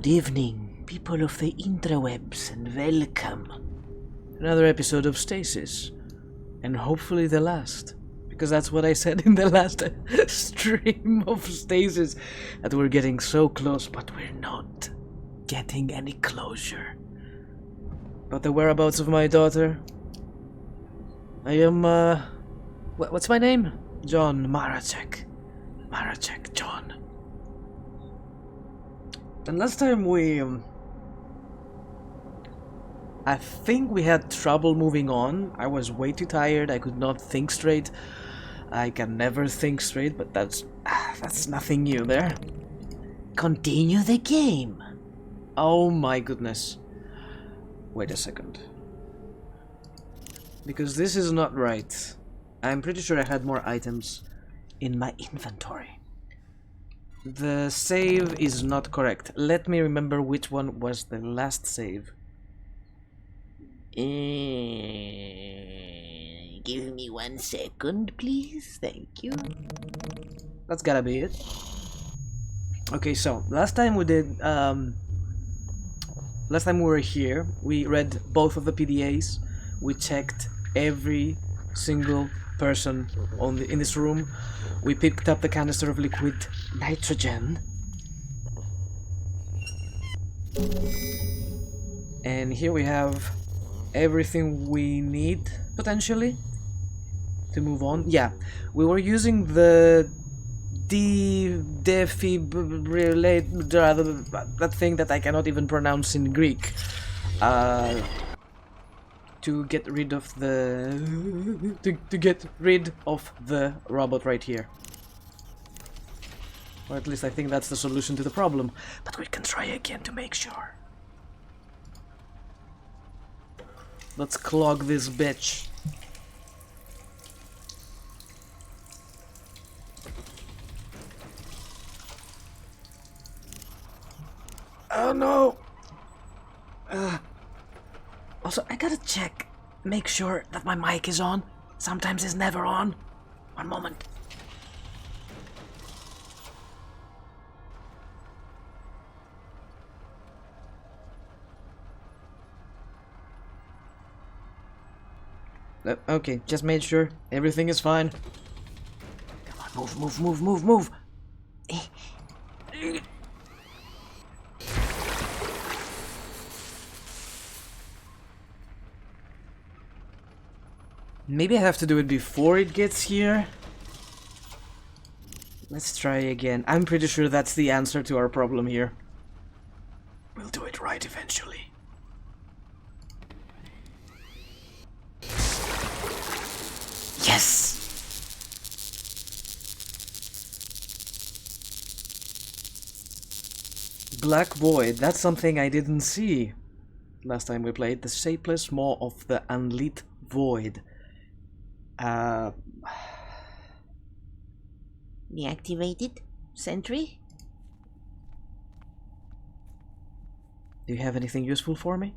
Good evening, people of the interwebs, and welcome. Another episode of Stasis, and hopefully the last, because that's what I said in the last stream of Stasis, that we're getting so close, but we're not getting any closure. About the whereabouts of my daughter, I am, what's my name? John Maracek. Maracek John. And last time I think we had trouble moving on. I was way too tired, I could not think straight. I can never think straight, but that's nothing new there. Continue the game. Oh my goodness. Wait a second. Because this is not right. I'm pretty sure I had more items in my inventory. The save is not correct. Let me remember which one was the last save. Give me 1 second, please. Thank you. That's gotta be it. Okay, so last time we did, last time we were here, we read both of the PDAs. We checked every single person in this room. We picked up the canister of liquid nitrogen. And here we have everything we need, potentially, to move on. Yeah, we were using the defibrillate, that thing that I cannot even pronounce in Greek, to get rid of the to get rid of the robot right here. Or at least I think that's the solution to the problem. But we can try again to make sure. Let's clog this bitch. Oh no! Also, I gotta check, make sure that my mic is on. Sometimes it's never on. One moment. Okay, just made sure everything is fine. Come on, move. Maybe I have to do it before it gets here. Let's try again. I'm pretty sure that's the answer to our problem here. We'll do it right eventually. Yes! Black Void, that's something I didn't see last time we played. The shapeless maw of the unlit void. Deactivated? Sentry? Do you have anything useful for me?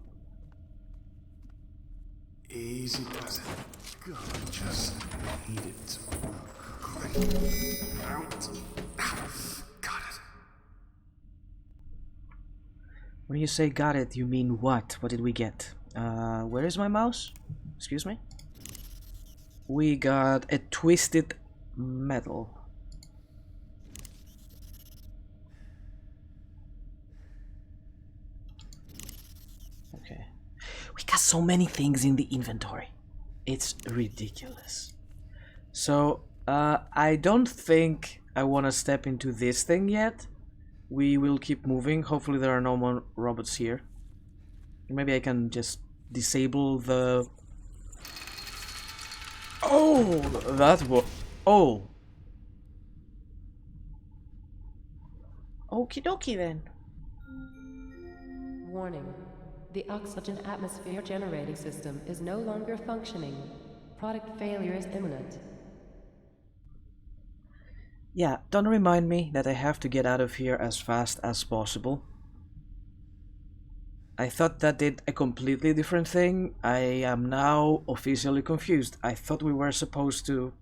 Easy does it. God, I just need it. Out. Got it. When you say got it, you mean what? What did we get? Where is my mouse? Excuse me? We got a twisted metal. Okay. We got so many things in the inventory. It's ridiculous. So, I don't think I want to step into this thing yet. We will keep moving. Hopefully there are no more robots here. Maybe I can just disable the... Oh, that was... Oh. Okie dokie then. Warning. The oxygen atmosphere generating system is no longer functioning. Product failure is imminent. Yeah, don't remind me that I have to get out of here as fast as possible. I thought that did a completely different thing. I am now officially confused. I thought we were supposed to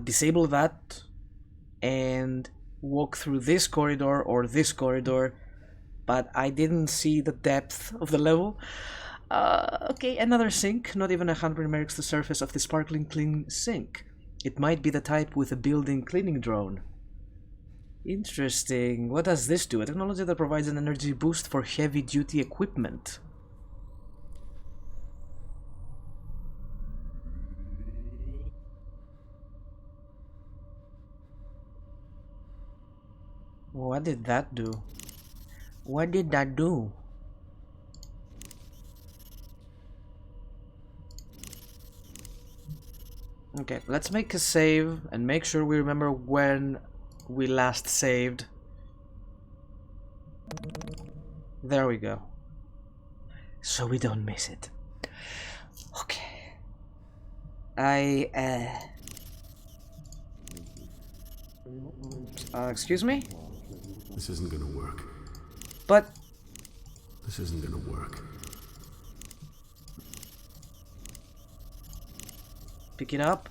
disable that and walk through this corridor or this corridor but I didn't see the depth of the level. Okay, another sink. Not even 100 mercs the surface of the sparkling clean sink. It might be the type with a building cleaning drone. Interesting. What does this do? A technology that provides an energy boost for heavy-duty equipment. What did that do? What did that do? Okay, let's make a save and make sure we remember when we last saved. There we go. So we don't miss it. Okay. Excuse me? This isn't gonna work. But... This isn't gonna work. Pick it up.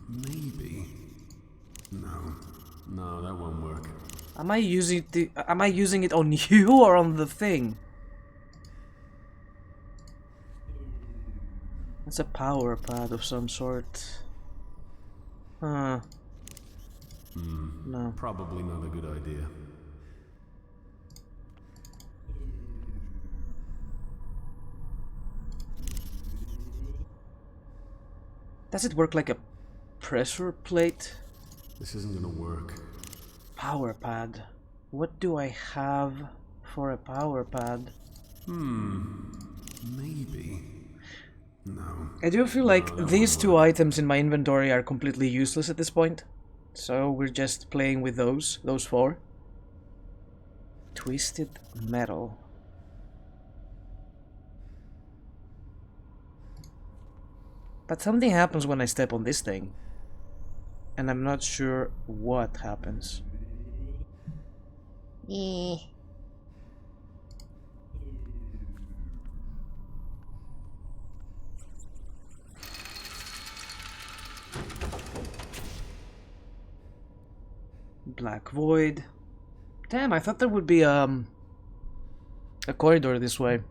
Maybe. No. No, that won't work. Am I using it on you or on the thing? It's a power pad of some sort. Huh. No. Probably not a good idea. Does it work like a pressure plate? This isn't gonna work. Power pad. What do I have for a power pad? Maybe. No. I do feel like these two items in my inventory are completely useless at this point. So we're just playing with those four. Twisted metal. But something happens when I step on this thing. And I'm not sure what happens. Black void. Damn, I thought there would be a corridor this way.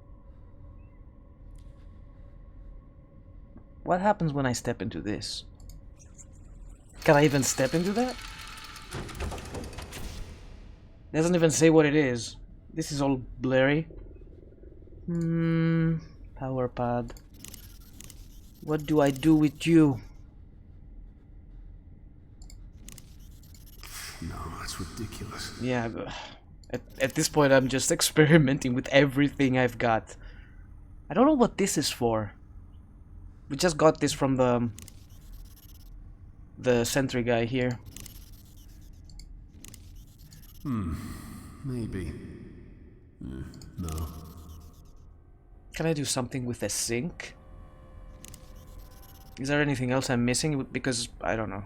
What happens when I step into this? Can I even step into that? Doesn't even say what it is. This is all blurry. Power pad. What do I do with you? No, that's ridiculous. Yeah, at this point I'm just experimenting with everything I've got. I don't know what this is for. We just got this from the sentry guy here. Maybe. No. Can I do something with a sink? Is there anything else I'm missing? Because I don't know.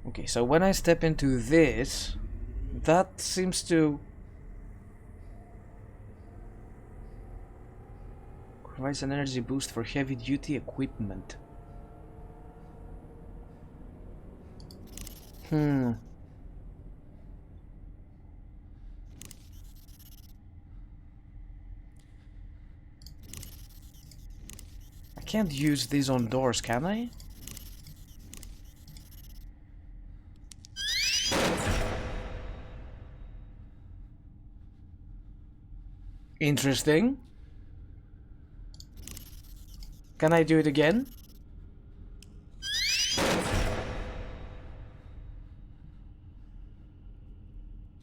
Okay, so when I step into this, that seems to provides an energy boost for heavy duty equipment. I can't use these on doors, can I? Interesting. Can I do it again?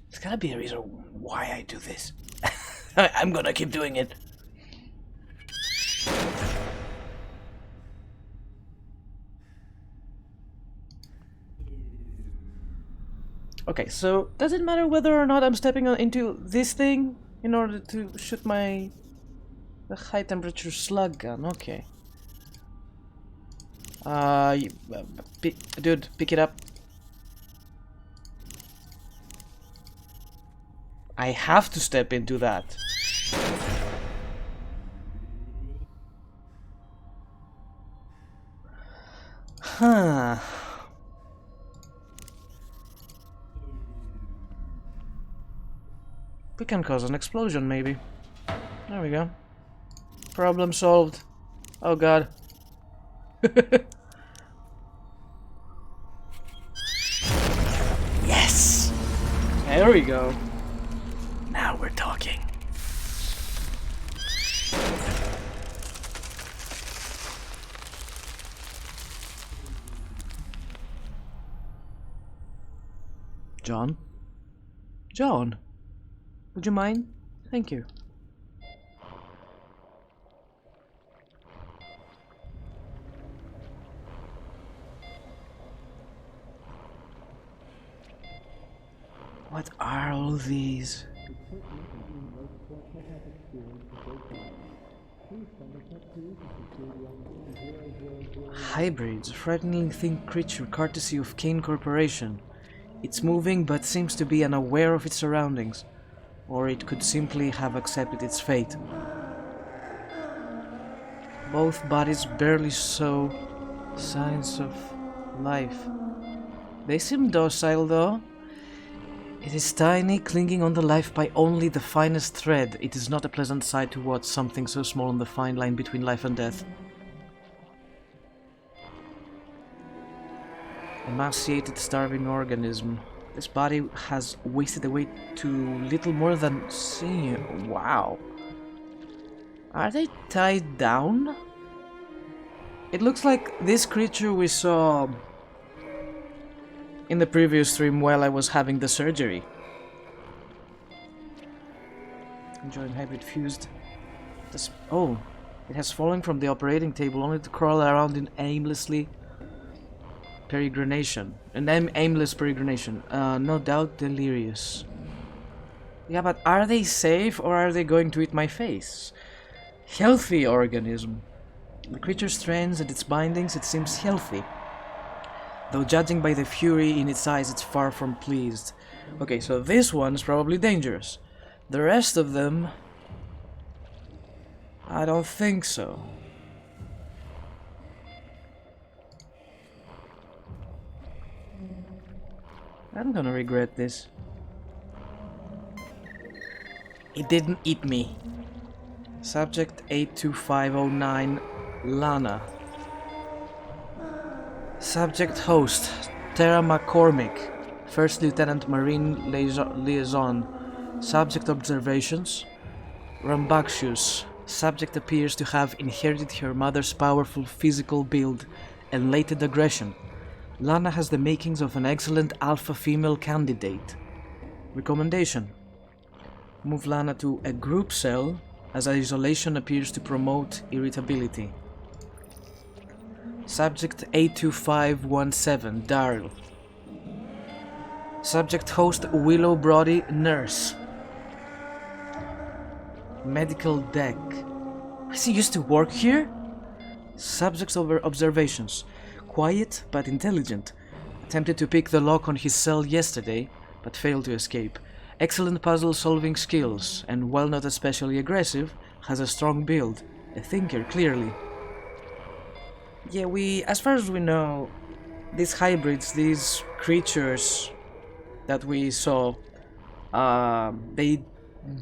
There's gotta be a reason why I do this. I'm gonna keep doing it. Okay, so does it matter whether or not I'm stepping into this thing in order to shoot the high temperature slug gun? Okay. Dude, pick it up. I have to step into that. Huh. We can cause an explosion, maybe. There we go. Problem solved. Oh god. Yes! There we go. Now we're talking. John? John? Would you mind? Thank you. What are all these? Hybrids, frightening thin creature courtesy of Kane Corporation. It's moving but seems to be unaware of its surroundings, or it could simply have accepted its fate. Both bodies barely show signs of life. They seem docile though. It is tiny, clinging on to life by only the finest thread. It is not a pleasant sight to watch something so small on the fine line between life and death. Emaciated, starving organism. This body has wasted away to little more than seeing. Wow. Are they tied down? It looks like this creature we saw in the previous stream while I was having the surgery. Enjoying hybrid fused. Oh, it has fallen from the operating table only to crawl around in aimlessly peregrination. An aimless peregrination. No doubt delirious. Yeah, but are they safe or are they going to eat my face? Healthy organism. The creature's strands and its bindings, it seems healthy. Though judging by the fury in its eyes, it's far from pleased. Okay, so this one's probably dangerous. The rest of them... I don't think so. I'm gonna regret this. It didn't eat me. Subject 82509, Lana. Subject host, Tara McCormick, First Lieutenant Marine Liaison. Subject observations, Rambunctious. Subject appears to have inherited her mother's powerful physical build and latent aggression. Lana has the makings of an excellent alpha female candidate. Recommendation: move Lana to a group cell, as isolation appears to promote irritability. Subject 82517, Daryl. Subject host Willow Brody, nurse. Medical deck. Has he used to work here? Subjects over observations. Quiet but intelligent. Attempted to pick the lock on his cell yesterday, but failed to escape. Excellent puzzle solving skills, and while not especially aggressive, has a strong build. A thinker, clearly. Yeah, as far as we know, these hybrids, these creatures that we saw, they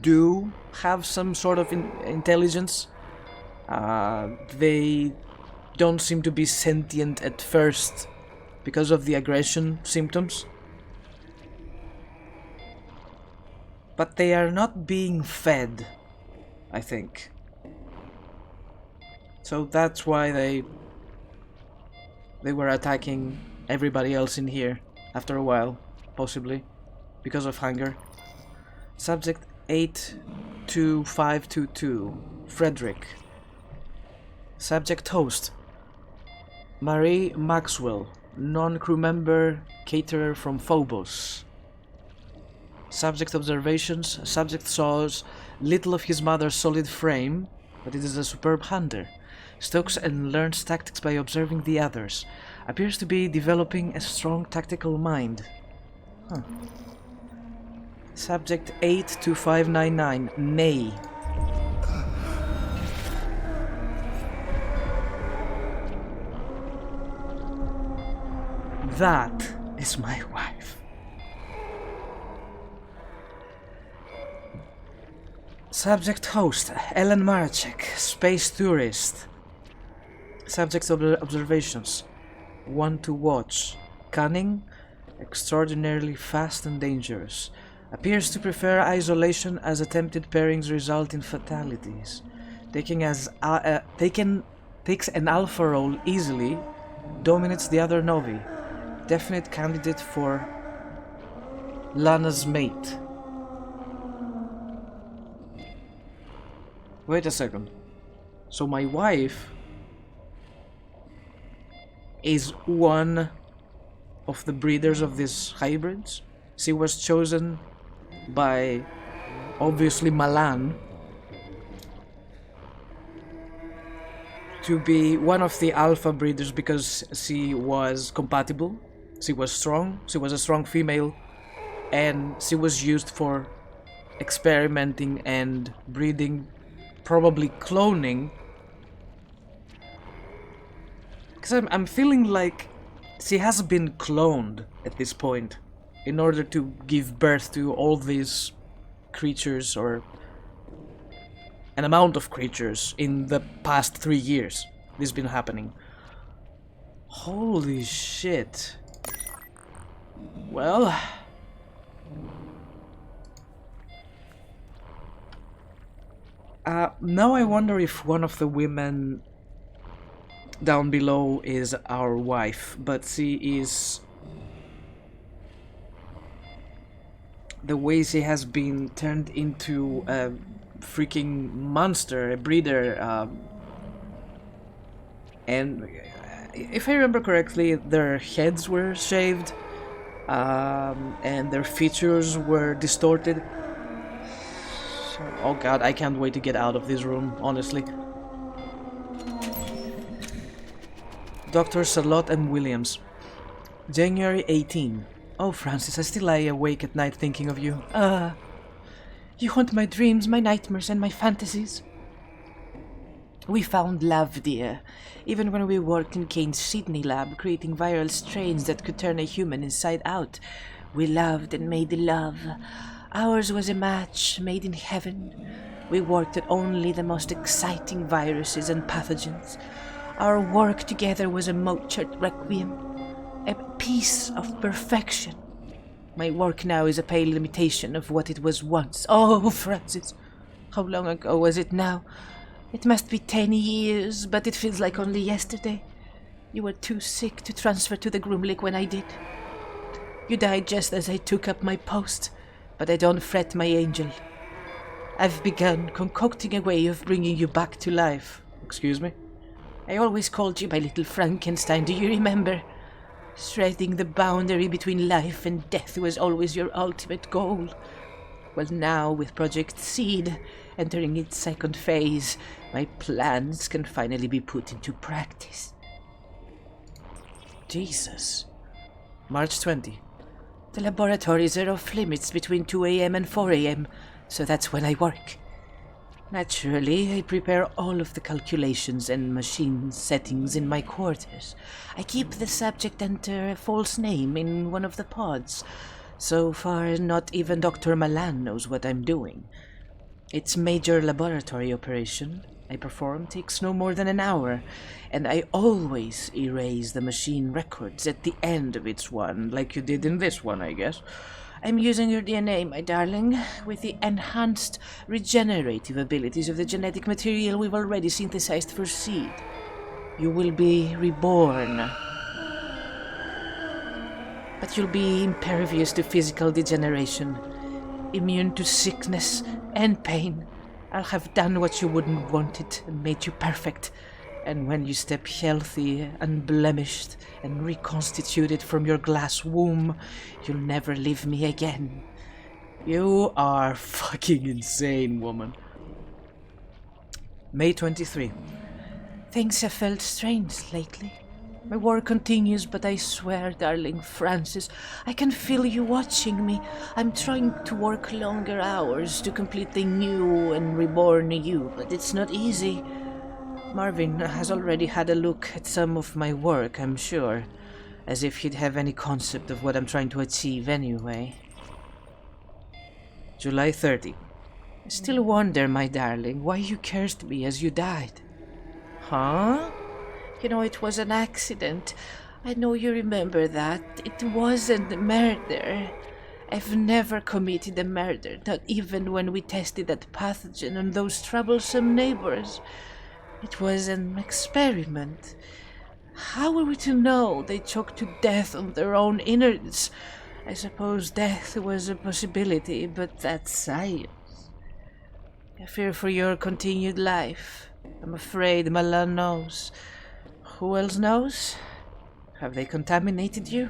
do have some sort of intelligence. They don't seem to be sentient at first because of the aggression symptoms. But they are not being fed, I think. So that's why they were attacking everybody else in here after a while, possibly because of hunger. Subject 82522, Frederick. Subject host Marie Maxwell, non-crew member, caterer from Phobos. Subject observations: subject saws little of his mother's solid frame, but it is a superb hunter. Stokes and learns tactics by observing the others. Appears to be developing a strong tactical mind. Huh. Subject 82599, Nay. That is my wife. Subject host, Ellen Maracek, space tourist. Subject observations, one to watch, cunning, extraordinarily fast and dangerous. Appears to prefer isolation as attempted pairings result in fatalities. Takes an alpha role easily, dominates the other Novi. Definite candidate for Lana's mate. Wait a second. So my wife is one of the breeders of these hybrids. She was chosen by, obviously, Malan to be one of the alpha breeders because she was compatible, she was strong, she was a strong female, and she was used for experimenting and breeding, probably cloning. Because I'm feeling like she has been cloned at this point in order to give birth to all these creatures, or an amount of creatures in the past 3 years. This has been happening. Holy shit. Well, now I wonder if one of the women down below is our wife, but she is... the way she has been turned into a freaking monster, a breeder, and if I remember correctly, their heads were shaved, and their features were distorted. Oh god, I can't wait to get out of this room, honestly. Dr. Charlotte M. Williams. January 18. Oh, Francis, I still lie awake at night thinking of you. You haunt my dreams, my nightmares, and my fantasies. We found love, dear. Even when we worked in Kane's Sydney lab, creating viral strains that could turn a human inside out, we loved and made love. Ours was a match made in heaven. We worked at only the most exciting viruses and pathogens. Our work together was a Mozart requiem, a piece of perfection. My work now is a pale imitation of what it was once. Oh, Francis, how long ago was it now? It must be 10 years, but it feels like only yesterday. You were too sick to transfer to the Groomlick when I did. You died just as I took up my post, but I don't fret, my angel. I've begun concocting a way of bringing you back to life. Excuse me? I always called you my little Frankenstein, do you remember? Threading the boundary between life and death was always your ultimate goal. Well, now, with Project Seed entering its second phase, my plans can finally be put into practice. Jesus. March 20. The laboratories are off limits between 2 a.m. and 4 a.m., so that's when I work. Naturally, I prepare all of the calculations and machine settings in my quarters. I keep the subject under a false name in one of the pods. So far, not even Dr. Malan knows what I'm doing. Its major laboratory operation I perform takes no more than an hour, and I always erase the machine records at the end of each one, like you did in this one, I guess. I'm using your DNA, my darling, with the enhanced regenerative abilities of the genetic material we've already synthesized for Seed. You will be reborn. But you'll be impervious to physical degeneration, immune to sickness and pain. I'll have done what you wouldn't wanted and made you perfect. And when you step healthy, unblemished, and reconstituted from your glass womb, you'll never leave me again. You are fucking insane, woman. May 23. Things have felt strange lately. My work continues, but I swear, darling Francis, I can feel you watching me. I'm trying to work longer hours to complete the new and reborn you, but it's not easy. Marvin has already had a look at some of my work, I'm sure. As if he'd have any concept of what I'm trying to achieve anyway. July 30. I still wonder, my darling, why you cursed me as you died. Huh? You know, it was an accident. I know you remember that. It wasn't murder. I've never committed a murder, not even when we tested that pathogen on those troublesome neighbors. It was an experiment. How were we to know they choked to death on their own innards? I suppose death was a possibility, but that's science. I fear for your continued life. I'm afraid Malan knows. Who else knows? Have they contaminated you?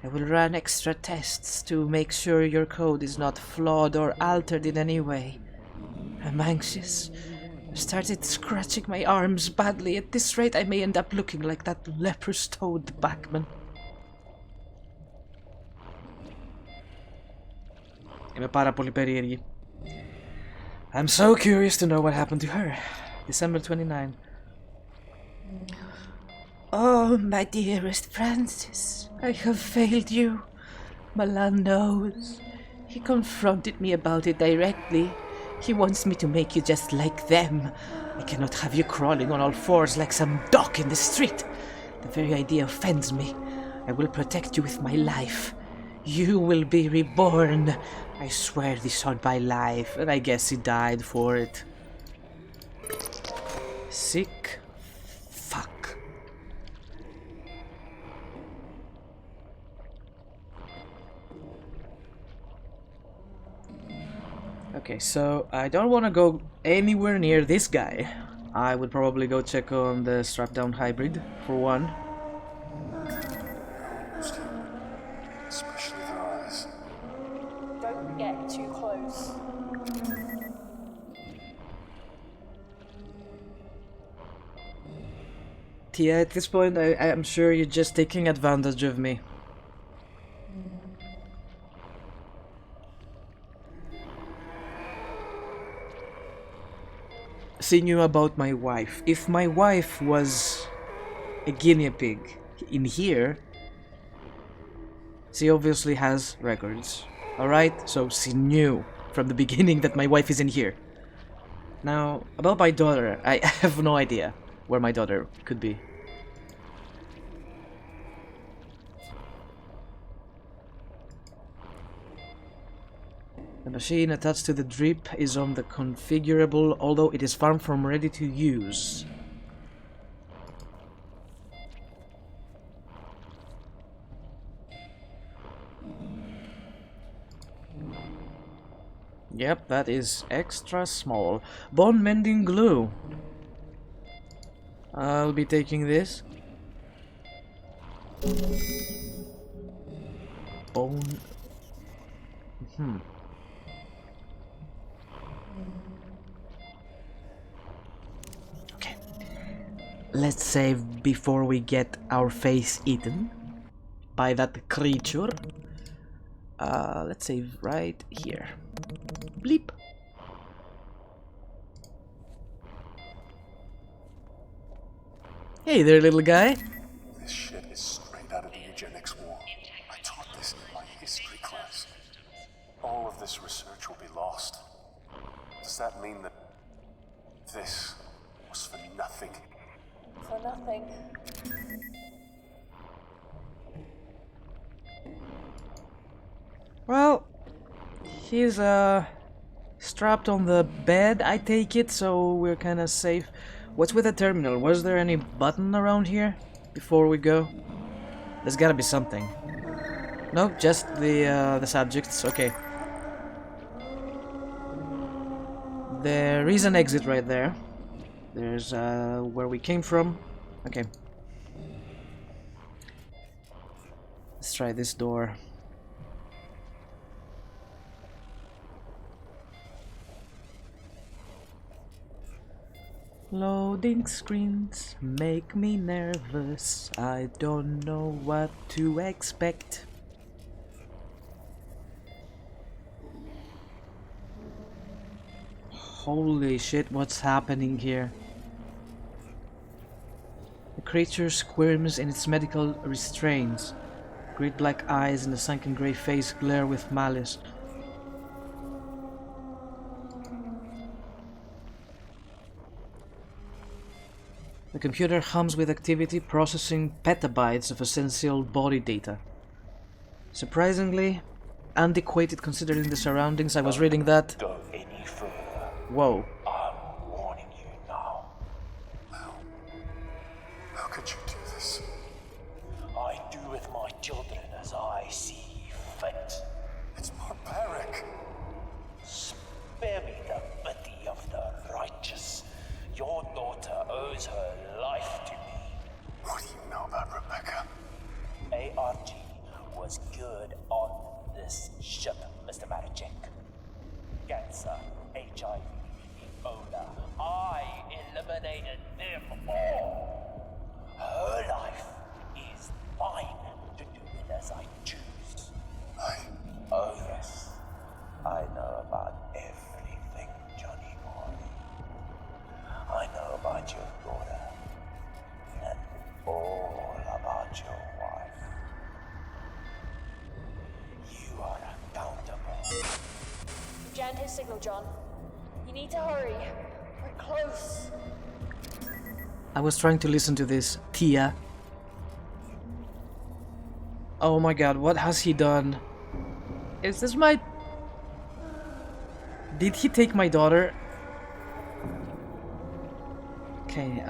I will run extra tests to make sure your code is not flawed or altered in any way. I'm anxious. I've started scratching my arms badly. At this rate, I may end up looking like that leprous toad Backman. Είμαι πάρα πολύ περίεργη. I'm so curious to know what happened to her. December 29. Oh, my dearest Francis, I have failed you. Malan knows. He confronted me about it directly. He wants me to make you just like them. I cannot have you crawling on all fours like some dog in the street. The very idea offends me. I will protect you with my life. You will be reborn. I swear this on my life. And I guess he died for it. Sick fuck. Okay, so I don't want to go anywhere near this guy. I would probably go check on the strap-down hybrid, for one. Especially their eyes. Don't get too close. Yeah, at this point, I'm sure you're just taking advantage of me. Seeing you about my wife. If my wife was a guinea pig in here, she obviously has records. Alright? So she knew from the beginning that my wife is in here. Now, about my daughter, I have no idea where my daughter could be. The machine attached to the drip is on the configurable, although it is far from ready to use. Yep, that is extra small. Bone mending glue. I'll be taking this. Bone... Okay. Let's save before we get our face eaten by that creature. Let's save right here. Bleep. Hey there, little guy. This shit is straight out of the eugenics war. I taught this in my history class. All of this research will be lost. Does that mean that this was for nothing? For nothing. Well, he's strapped on the bed, I take it, so we're kinda safe. What's with the terminal? Was there any button around here before we go? There's gotta be something. No, just the subjects. Okay. There is an exit right there. There's where we came from. Okay. Let's try this door. Loading screens make me nervous. I don't know what to expect. Holy shit, what's happening here? The creature squirms in its medical restraints. Great black eyes and a sunken grey face glare with malice. The computer hums with activity, processing petabytes of essential body data. Surprisingly antiquated considering the surroundings. I was reading that. Go any further. Whoa. I'm warning you now. How could you do this? I do with my children as I see fit. It's barbaric. Spare me the pity of the righteous. Your daughter owes her life to me. What do you know about Rebecca? ARG was good on this ship, Mr. Marichek. Cancer, HIV, Ebola. I eliminated them all. Her life is mine to do with as I choose. Oh yes, I know about everything, Johnny boy. I know about your daughter and all about your wife. You are accountable. We jammed his signal, John. You need to hurry. We're close. I was trying to listen to this. Tia. Oh my god, what has he done? Is this my... Did he take my daughter? Okay,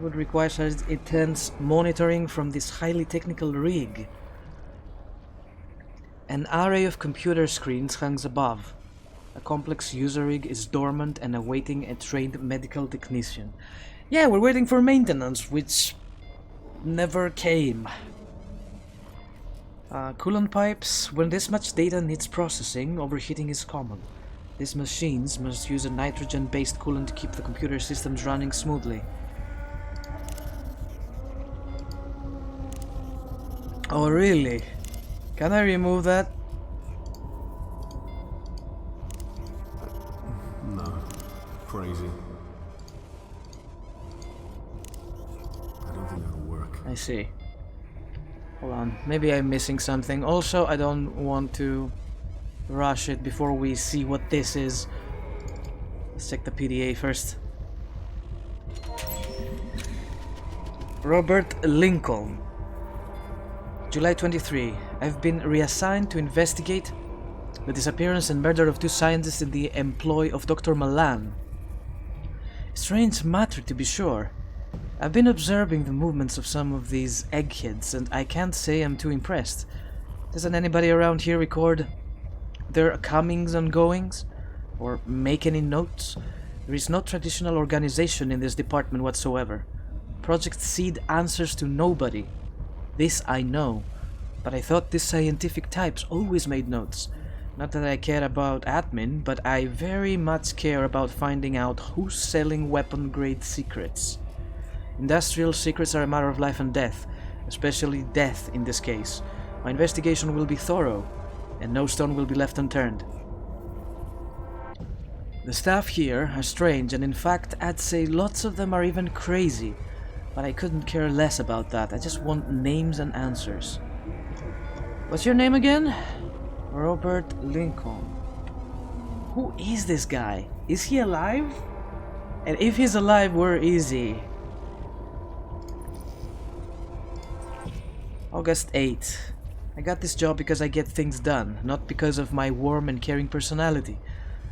would require such intense monitoring from this highly technical rig. An array of computer screens hangs above. A complex user rig is dormant and awaiting a trained medical technician. Yeah, we're waiting for maintenance, which never came. Coolant pipes. When this much data needs processing, overheating is common. These machines must use a nitrogen-based coolant to keep the computer systems running smoothly. Oh really? Can I remove that? No. Crazy. I don't think that'll work. I see. Hold on, maybe I'm missing something. Also, I don't want to rush it before we see what this is. Let's check the PDA first. Robert Lincoln. July 23. I've been reassigned to investigate the disappearance and murder of two scientists in the employ of Dr. Malan. Strange matter, to be sure. I've been observing the movements of some of these eggheads, and I can't say I'm too impressed. Doesn't anybody around here record their comings and goings? Or make any notes? There is no traditional organization in this department whatsoever. Project Seed answers to nobody. This I know, but I thought these scientific types always made notes. Not that I care about admin, but I very much care about finding out who's selling weapon-grade secrets. Industrial secrets are a matter of life and death, especially death in this case. My investigation will be thorough, and no stone will be left unturned. The staff here are strange, and in fact, I'd say lots of them are even crazy. But I couldn't care less about that. I just want names and answers. What's your name again? Robert Lincoln. Who is this guy? Is he alive? And if he's alive, where is he? August 8th. I got this job because I get things done, not because of my warm and caring personality.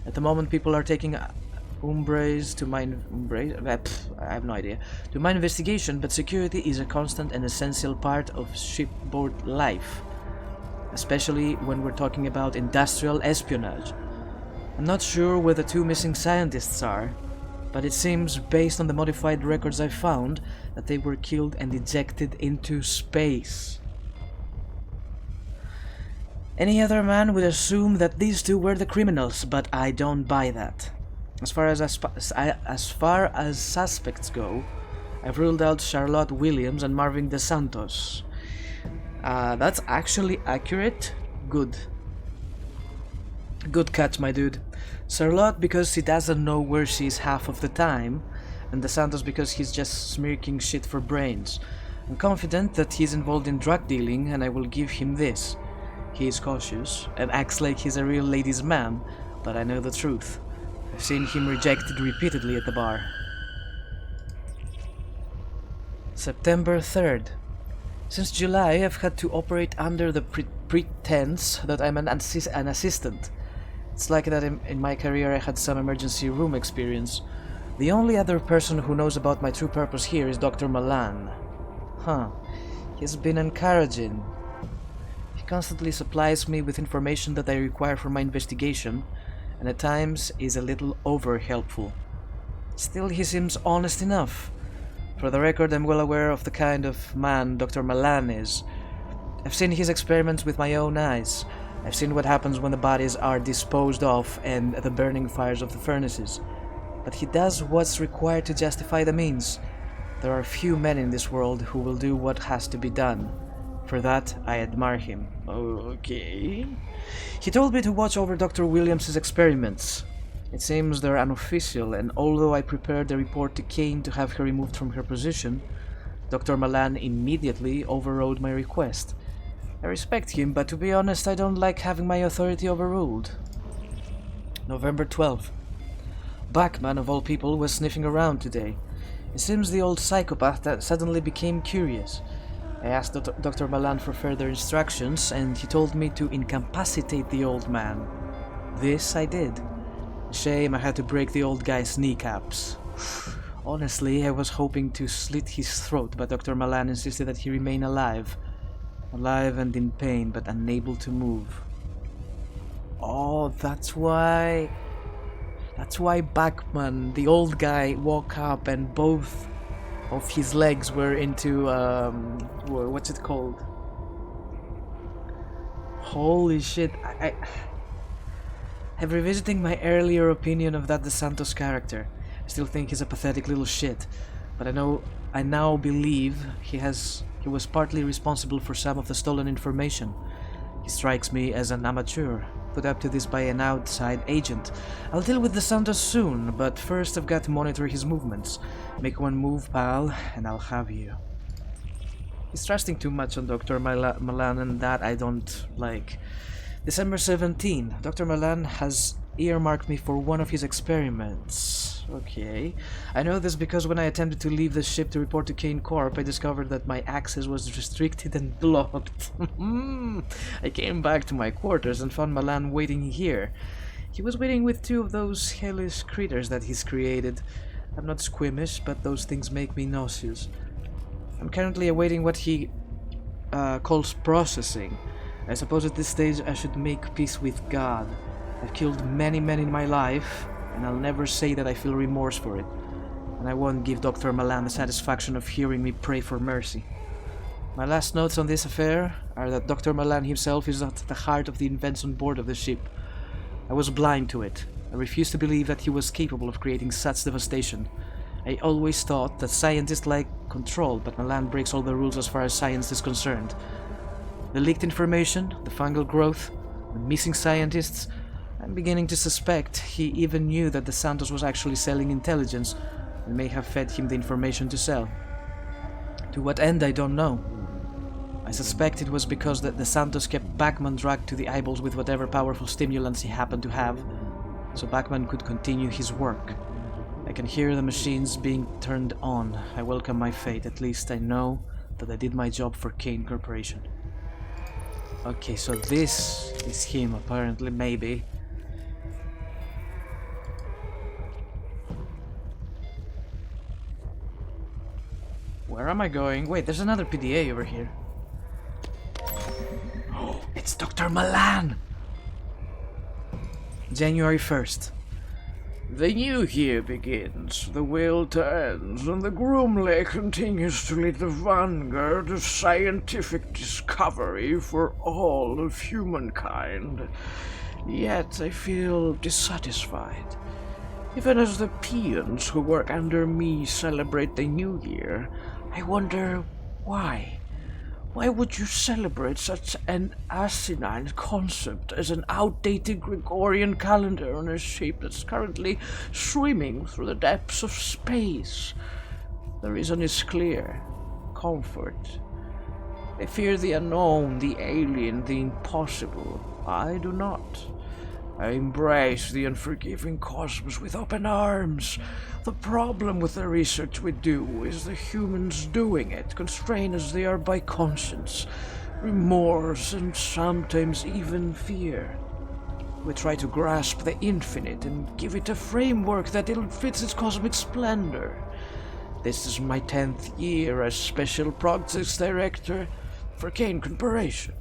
At the moment, people are taking umbres to my I have no idea. To my investigation, but security is a constant and essential part of shipboard life, especially when we're talking about industrial espionage. I'm not sure where the two missing scientists are, but it seems, based on the modified records I found, that they were killed and ejected into space. Any other man would assume that these two were the criminals, but I don't buy that. As far as suspects go, I've ruled out Charlotte Williams and Marvin DeSantos. That's actually accurate. Good. Good catch, my dude. Charlotte, because she doesn't know where she is half of the time, and De Santos because he's just smirking shit for brains. I'm confident that he's involved in drug dealing, and I will give him this. He is cautious and acts like he's a real ladies' man, but I know the truth. I've seen him rejected repeatedly at the bar. September 3rd. Since July, I've had to operate under the pretense that I'm an assistant. It's like that in my career I had some emergency room experience. The only other person who knows about my true purpose here is Dr. Malan. He's been encouraging. He constantly supplies me with information that I require for my investigation, and at times is a little over-helpful. Still, he seems honest enough. For the record, I'm well aware of the kind of man Dr. Malan is. I've seen his experiments with my own eyes. I've seen what happens when the bodies are disposed of and the burning fires of the furnaces. But he does what's required to justify the means. There are few men in this world who will do what has to be done. For that, I admire him. Okay. He told me to watch over Dr. Williams's experiments. It seems they're unofficial, and although I prepared a report to Kane to have her removed from her position, Dr. Malan immediately overrode my request. I respect him, but to be honest, I don't like having my authority overruled. November 12th. Bachman, of all people, was sniffing around today. It seems the old psychopath that suddenly became curious. I asked Dr. Malan for further instructions, and he told me to incapacitate the old man. This I did. Shame I had to break the old guy's kneecaps. Honestly, I was hoping to slit his throat, but Dr. Malan insisted that he remain alive. Alive and in pain, but unable to move. Oh, that's why Bachman, the old guy, woke up and both of his legs were into, what's it called? Holy shit, I'm revisiting my earlier opinion of that De Santos character. I still think he's a pathetic little shit, but I now believe he was partly responsible for some of the stolen information. He strikes me as an amateur, put up to this by an outside agent. I'll deal with De Santos soon, but first I've got to monitor his movements. Make one move, pal, and I'll have you. He's trusting too much on Dr. Malan, and that I don't like. December 17. Dr. Malan has earmarked me for one of his experiments. Okay. I know this because when I attempted to leave the ship to report to Kane Corp, I discovered that my access was restricted and blocked. I came back to my quarters and found Malan waiting here. He was waiting with two of those hellish critters that he's created. I'm not squeamish, but those things make me nauseous. I'm currently awaiting what he calls processing. I suppose at this stage I should make peace with God. I've killed many men in my life, and I'll never say that I feel remorse for it. And I won't give Dr. Malan the satisfaction of hearing me pray for mercy. My last notes on this affair are that Dr. Malan himself is at the heart of the events on board of the ship. I was blind to it. I refused to believe that he was capable of creating such devastation. I always thought that scientists like control, but Malan breaks all the rules as far as science is concerned. The leaked information, the fungal growth, the missing scientists, I'm beginning to suspect he even knew that De Santos was actually selling intelligence and may have fed him the information to sell. To what end, I don't know. I suspect it was because that De Santos kept Bachman dragged to the eyeballs with whatever powerful stimulants he happened to have, so Bachman could continue his work. I can hear the machines being turned on. I welcome my fate. At least I know that I did my job for Kane Corporation. Okay, so this is him, apparently, maybe. Where am I going? Wait, there's another PDA over here. Oh, it's Dr. Malan! January 1st. The new year begins, the wheel turns, and the Groomley continues to lead the vanguard of scientific discovery for all of humankind. Yet I feel dissatisfied. Even as the peons who work under me celebrate the new year, I wonder why. Why would you celebrate such an asinine concept as an outdated Gregorian calendar on a ship that's currently swimming through the depths of space? The reason is clear. Comfort. They fear the unknown, the alien, the impossible. I do not. I embrace the unforgiving cosmos with open arms. The problem with the research we do is the humans doing it, constrained as they are by conscience, remorse, and sometimes even fear. We try to grasp the infinite and give it a framework that ill-fits its cosmic splendor. This is my 10th year as Special Projects Director for Kane Corporation.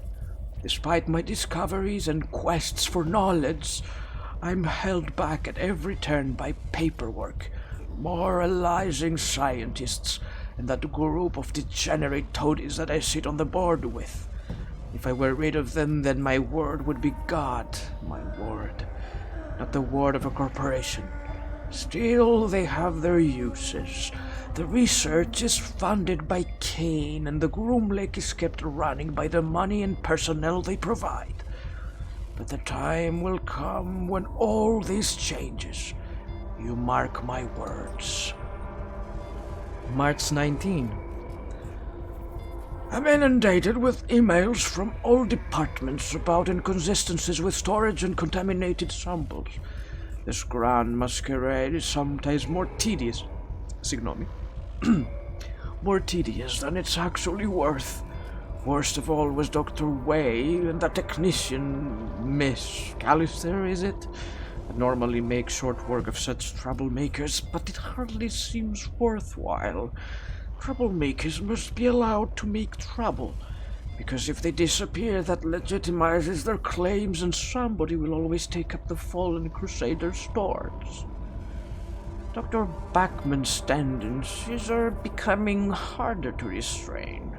Despite my discoveries and quests for knowledge, I'm held back at every turn by paperwork, moralizing scientists, and that group of degenerate toadies that I sit on the board with. If I were rid of them, then my word would be God, my word, not the word of a corporation. Still, they have their uses. The research is funded by Kane, and the Groom Lake is kept running by the money and personnel they provide. But the time will come when all this changes. You mark my words. March 19. I'm inundated with emails from all departments about inconsistencies with storage and contaminated samples. This grand masquerade is sometimes more tedious. Ignore me. More tedious than it's actually worth. Worst of all was Dr. Way and the technician, Miss Callister, is it? I normally make short work of such troublemakers, but it hardly seems worthwhile. Troublemakers must be allowed to make trouble, because if they disappear, that legitimizes their claims and somebody will always take up the fallen Crusader's torch. Dr. Bachman's tendencies are becoming harder to restrain.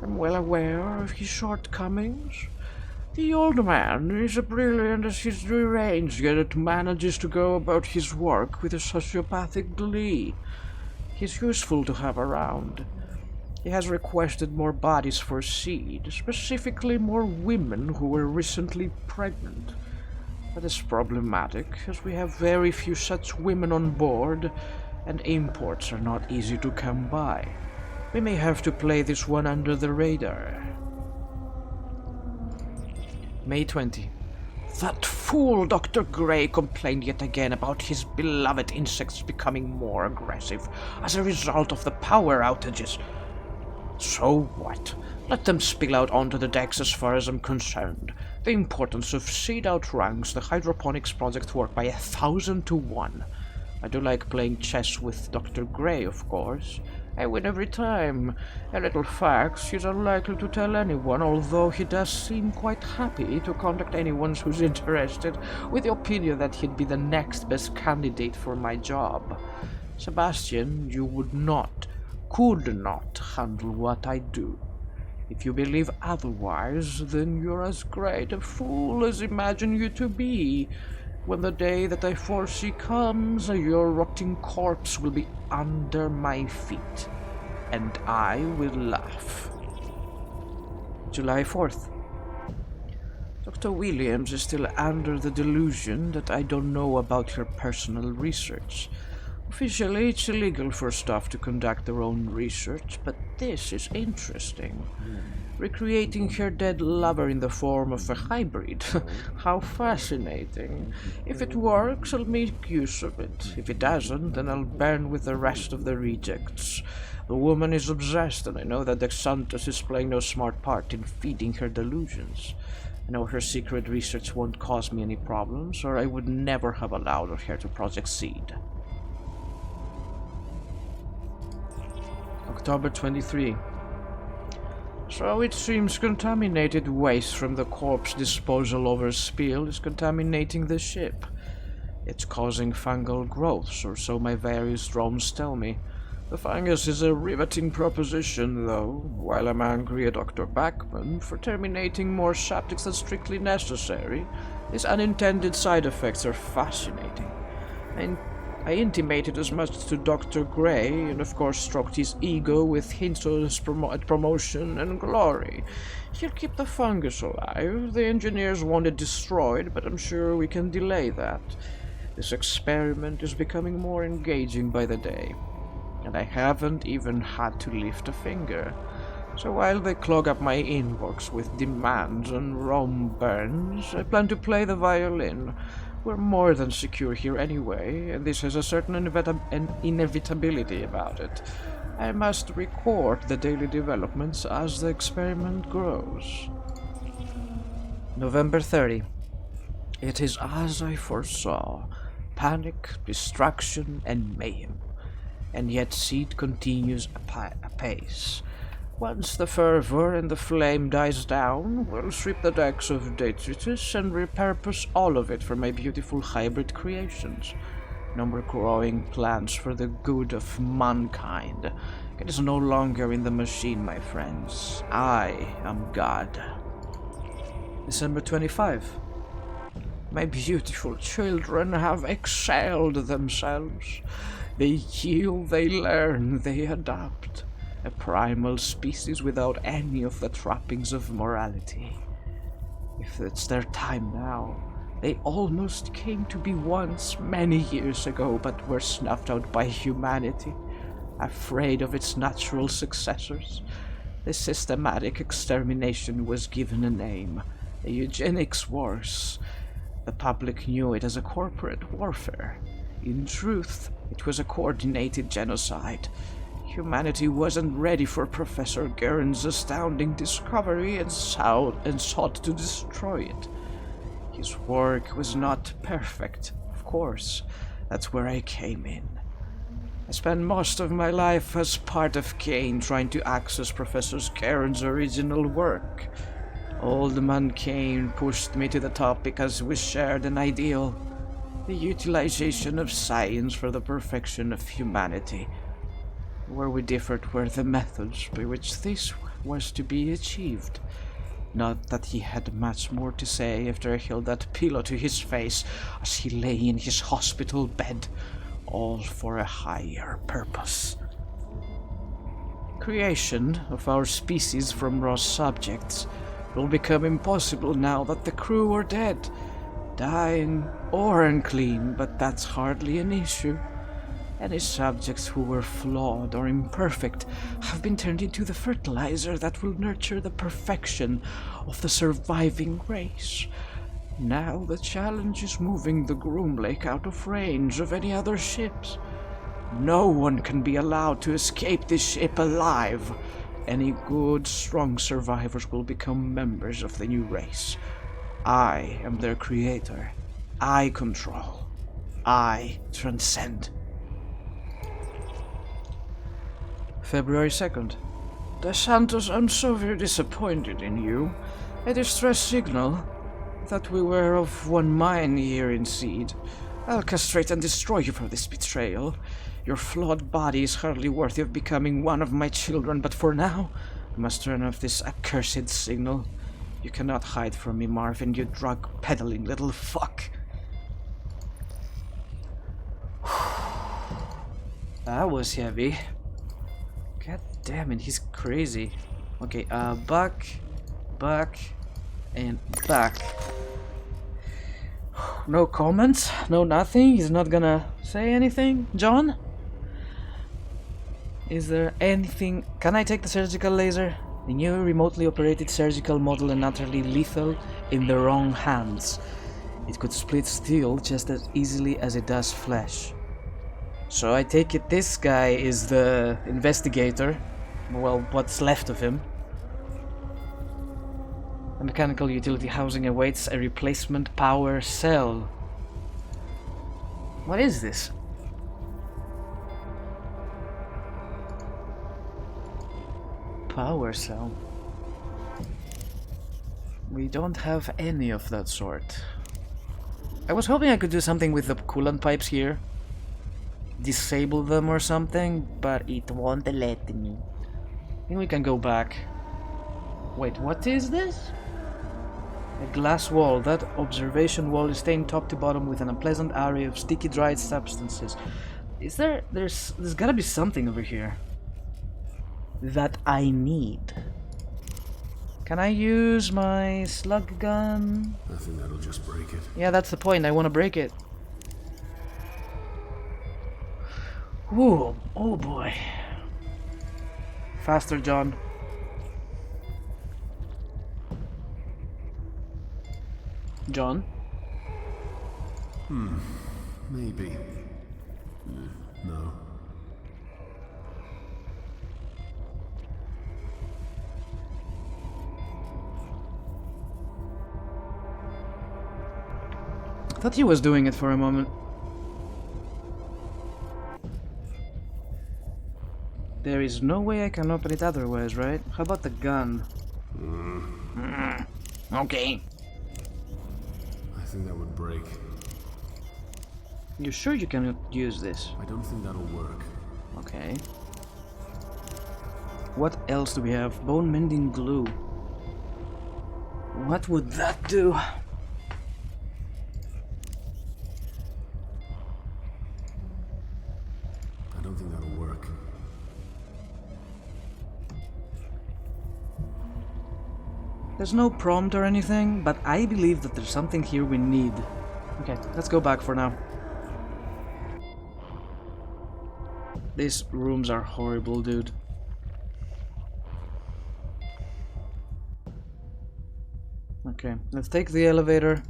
I'm well aware of his shortcomings. The old man is as brilliant as he's deranged, yet it manages to go about his work with a sociopathic glee. He's useful to have around. He has requested more bodies for seed, specifically more women who were recently pregnant. That is problematic, as we have very few such women on board, and imports are not easy to come by. We may have to play this one under the radar. May 20. That fool Dr. Gray complained yet again about his beloved insects becoming more aggressive as a result of the power outages. So what? Let them spill out onto the decks as far as I'm concerned. The importance of seed outranks the hydroponics project work by 1,000 to 1. I do like playing chess with Dr. Gray, of course. I win every time. A little fact, he's unlikely to tell anyone, although he does seem quite happy to contact anyone who's interested, with the opinion that he'd be the next best candidate for my job. Sebastian, you could not handle what I do. If you believe otherwise, then you're as great a fool as imagine you to be. When the day that I foresee comes, your rotting corpse will be under my feet, and I will laugh. July 4th. Dr. Williams is still under the delusion that I don't know about her personal research. Officially, it's illegal for staff to conduct their own research, but this is interesting. Recreating her dead lover in the form of a hybrid. How fascinating. If it works, I'll make use of it. If it doesn't, then I'll burn with the rest of the rejects. The woman is obsessed, and I know that Dexantus is playing no smart part in feeding her delusions. I know her secret research won't cause me any problems, or I would never have allowed her to Project Seed. October 23. So it seems contaminated waste from the corpse disposal overspill is contaminating the ship. It's causing fungal growths, or so my various drones tell me. The fungus is a riveting proposition, though, while I'm angry at Dr. Bachman for terminating more subjects than strictly necessary, these unintended side effects are fascinating. I intimated as much to Dr. Gray, and of course stroked his ego with hints at promotion and glory. He'll keep the fungus alive. The engineers want it destroyed, but I'm sure we can delay that. This experiment is becoming more engaging by the day, and I haven't even had to lift a finger. So while they clog up my inbox with demands and Rome burns, I plan to play the violin. We're more than secure here anyway, and this has a certain inevitability about it. I must record the daily developments as the experiment grows. November 30. It is as I foresaw. Panic, distraction, and mayhem. And yet Seed continues apace. Once the fervor and the flame dies down, we'll strip the decks of detritus and repurpose all of it for my beautiful hybrid creations. No more growing plants for the good of mankind. It is no longer in the machine, my friends. I am God. December 25. My beautiful children have excelled themselves. They heal, they learn, they adapt. A primal species without any of the trappings of morality. If it's their time now, they almost came to be once many years ago, but were snuffed out by humanity, afraid of its natural successors. The systematic extermination was given a name, the eugenics wars. The public knew it as a corporate warfare. In truth, it was a coordinated genocide. Humanity wasn't ready for Professor Guerin's astounding discovery and sought to destroy it. His work was not perfect, of course. That's where I came in. I spent most of my life as part of Kane trying to access Professor Guerin's original work. Old Man Kane pushed me to the top because we shared an ideal, the utilization of science for the perfection of humanity. Where we differed were the methods by which this was to be achieved. Not that he had much more to say after I held that pillow to his face as he lay in his hospital bed, all for a higher purpose. Creation of our species from raw subjects will become impossible now that the crew are dead, dying or unclean, but that's hardly an issue. Any subjects who were flawed or imperfect have been turned into the fertilizer that will nurture the perfection of the surviving race. Now the challenge is moving the Groom Lake out of range of any other ships. No one can be allowed to escape this ship alive. Any good, strong survivors will become members of the new race. I am their creator. I control. I transcend. February 2nd. De Santos, I'm so very disappointed in you. A distress signal. Thought we were of one mind here in Seed. I'll castrate and destroy you for this betrayal. Your flawed body is hardly worthy of becoming one of my children, but for now, I must turn off this accursed signal. You cannot hide from me, Marvin, you drug-peddling little fuck. That was heavy. God damn it, he's crazy. Okay, back, and back. No comments? No nothing? He's not gonna say anything? John? Is there anything? Can I take the surgical laser? The new remotely operated surgical model and utterly lethal in the wrong hands. It could split steel just as easily as it does flesh. So I take it this guy is the investigator. Well, what's left of him. The mechanical utility housing awaits a replacement power cell. What is this? Power cell. We don't have any of that sort. I was hoping I could do something with the coolant pipes here. Disable them or something, but it won't let me. I think we can go back. Wait, what is this? A glass wall. That observation wall is stained top to bottom with an unpleasant array of sticky dried substances. Is there... There's gotta be something over here that I need. Can I use my slug gun? I think that'll just break it. Yeah, that's the point. I want to break it. Ooh, oh boy. Faster, John. John? Maybe. No. I thought he was doing it for a moment. There is no way I can open it otherwise, right? How about the gun? Okay. I think that would break. You sure you can use this? I don't think that'll work. Okay. What else do we have? Bone mending glue. What would that do? I don't think that'll work. There's no prompt or anything, but I believe that there's something here we need. Okay, let's go back for now. These rooms are horrible, dude. Okay, let's take the elevator.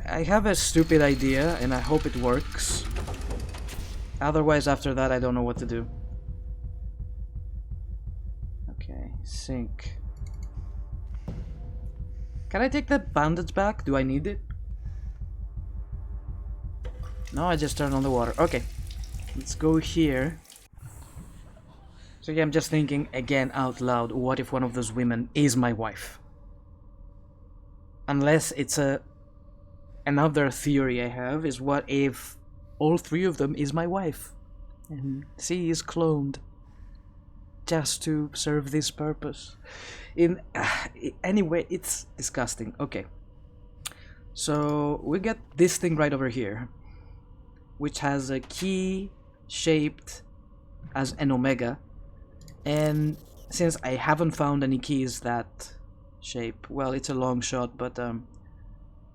I have a stupid idea, and I hope it works. Otherwise, after that, I don't know what to do. Okay, sink. Can I take that bandage back? Do I need it? No, I just turned on the water. Okay, let's go here. So yeah, I'm just thinking again out loud, what if one of those women is my wife? Unless it's another theory I have is, what if all three of them is my wife and she is cloned just to serve this purpose? Anyway, it's disgusting. Okay, so we get this thing right over here, which has a key shaped as an omega, and since I haven't found any keys that shape, well, it's a long shot, but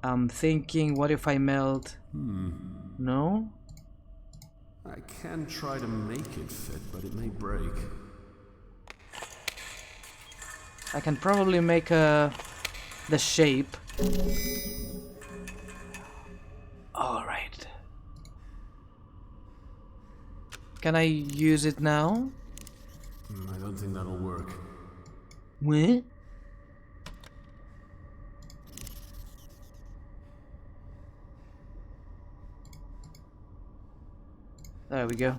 I'm thinking, what if I melt? No? I can try to make it fit, but it may break. I can probably make the shape. Alright. Can I use it now? I don't think that'll work. What? There we go.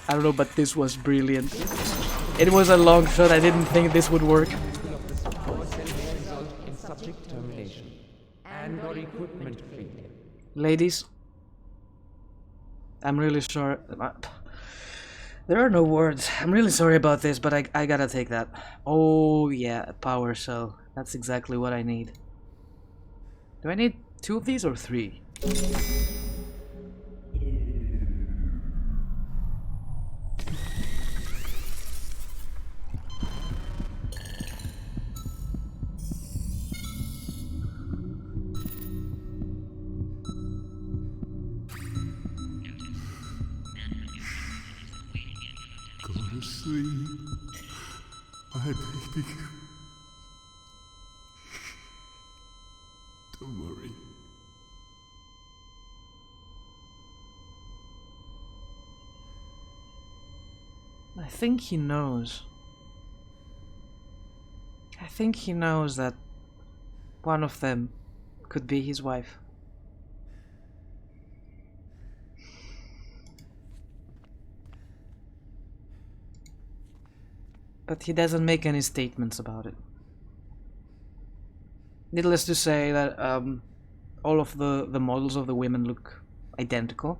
I don't know, but this was brilliant. It was a long shot. I didn't think this would work. Ladies, I'm really sorry. There are no words. I'm really sorry about this, but I gotta take that. Oh yeah, a power cell. That's exactly what I need. Do I need 2 of these or 3? Go to sleep, my baby. Don't worry. I think he knows. I think he knows that one of them could be his wife. But he doesn't make any statements about it. Needless to say that all of the models of the women look identical.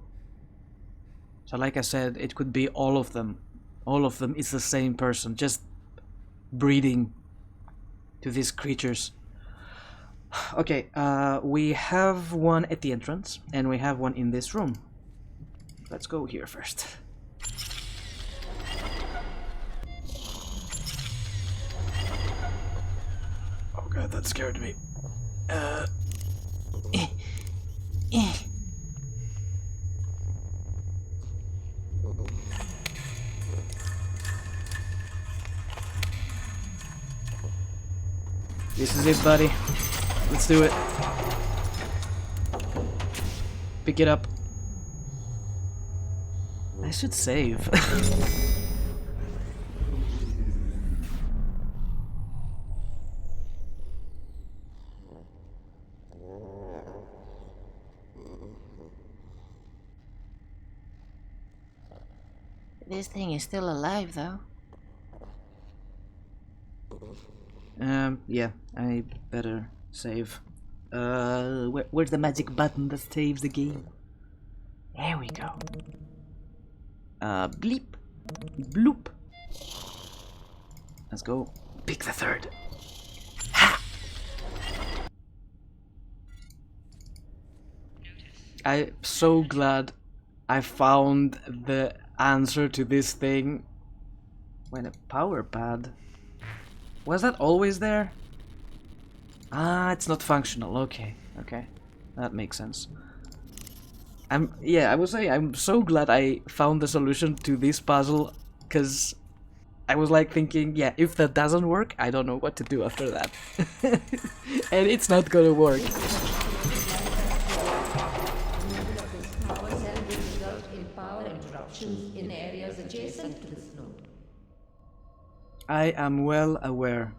So like I said, it could be all of them. All of them is the same person, just breeding to these creatures. Okay, we have one at the entrance, and we have one in this room. Let's go here first. Oh god, that scared me. This is it, buddy. Let's do it. Pick it up. I should save. This thing is still alive, though. Yeah, I better save. Where's the magic button that saves the game? There we go. Bleep. Bloop. Let's go. Pick the third. Ha! I'm so glad I found the answer to this thing. When a power pad. Was that always there? Ah, it's not functional. Okay, okay. That makes sense. I would say I'm so glad I found the solution to this puzzle, because I was like thinking, yeah, if that doesn't work, I don't know what to do after that. And it's not gonna work. In areas adjacent to this node. I am well aware,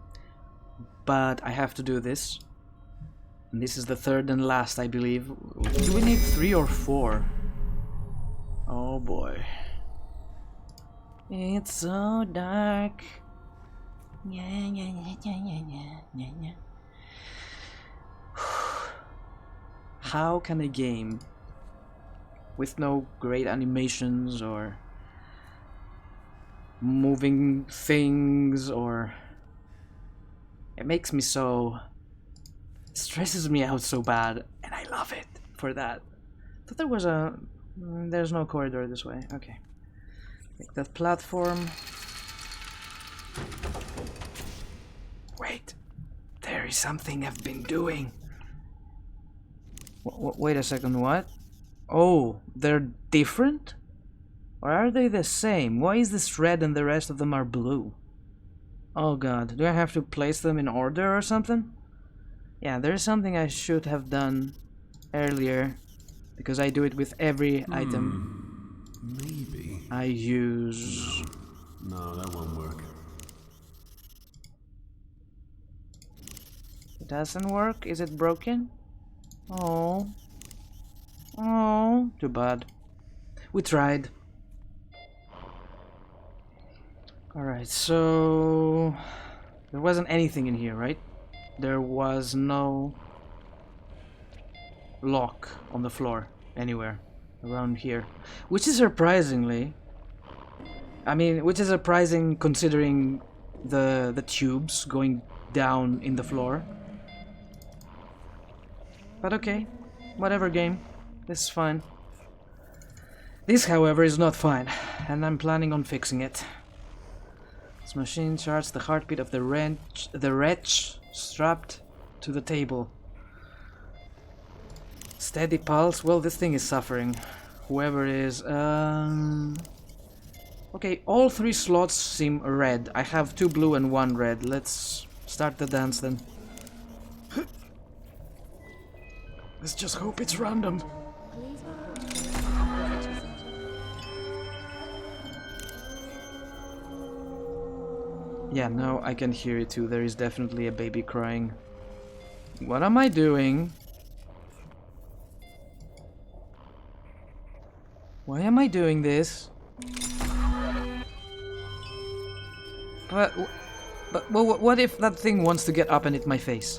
but I have to do this. And this is the third and last, I believe. Do we need 3 or 4? Oh boy. It's so dark. How can a game with no great animations or moving things, or it makes me so, it stresses me out so bad, and I love it for that. I thought there was a, there's no corridor this way. Okay, take that platform. Wait, there is something I've been doing. Wait a second, what? Oh, they're different? Or are they the same? Why is this red and the rest of them are blue? Oh god, do I have to place them in order or something? Yeah, there's something I should have done earlier, because I do it with every item Maybe. I use. No, that won't work. It doesn't work? Is it broken? Oh. Oh, too bad. We tried. Alright, so there wasn't anything in here, right? There was no lock on the floor anywhere around here, which is surprisingly, I mean, which is surprising considering the tubes going down in the floor. But okay, whatever, game. This is fine. This, however, is not fine, and I'm planning on fixing it. This machine charts the heartbeat of the wretch strapped to the table. Steady pulse. Well, this thing is suffering. Whoever it is. Okay, all 3 slots seem red. I have 2 blue and 1 red. Let's start the dance then. Let's just hope it's random. Yeah, now I can hear it too. There is definitely a baby crying. What am I doing? Why am I doing this? But what if that thing wants to get up and hit my face?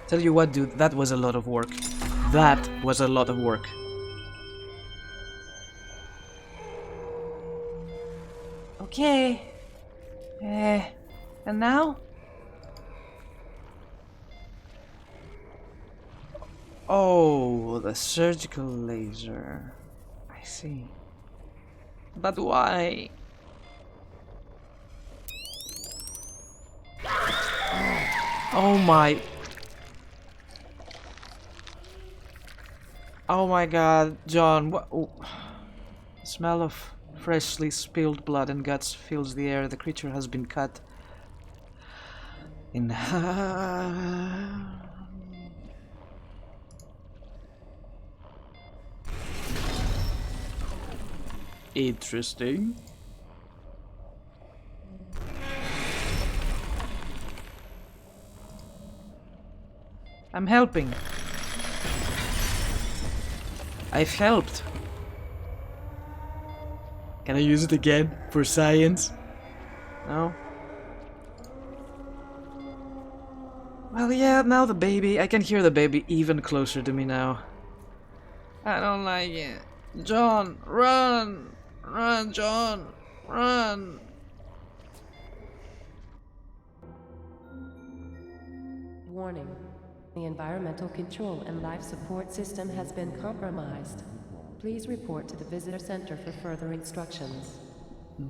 Tell you what, dude, that was a lot of work. That was a lot of work. Okay. And now? Oh, the surgical laser. I see. But why? Oh my... Oh my god, John, what? Oh. The smell of freshly spilled blood and guts fills the air. The creature has been cut in half. Interesting. I'm helping. I've helped. Can I use it again for science? No? Well, yeah, now the baby. I can hear the baby even closer to me now. I don't like it. John, run! Run, John! Run! Warning. The environmental control and life support system has been compromised. Please report to the visitor center for further instructions.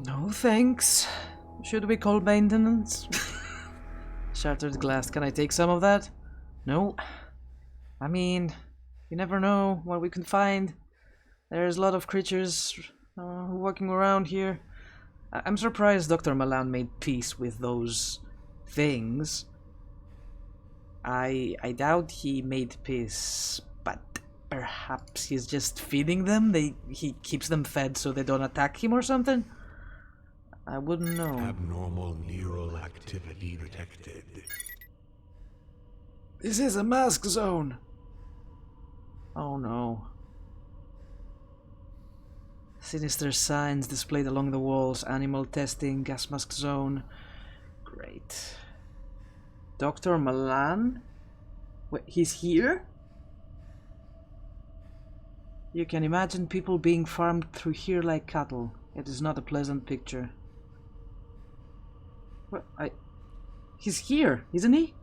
No thanks. Should we call maintenance? Shattered glass. Can I take some of that? No. I mean, you never know what we can find. There's a lot of creatures walking around here. I'm surprised Dr. Malan made peace with those things. I doubt he made peace, but perhaps he's just feeding them? He keeps them fed so they don't attack him or something? I wouldn't know. Abnormal neural activity detected. This is a mask zone! Oh no. Sinister signs displayed along the walls. Animal testing, gas mask zone. Great. Dr. Malan? Wait, he's here? You can imagine people being farmed through here like cattle. It is not a pleasant picture. What? He's here, isn't he?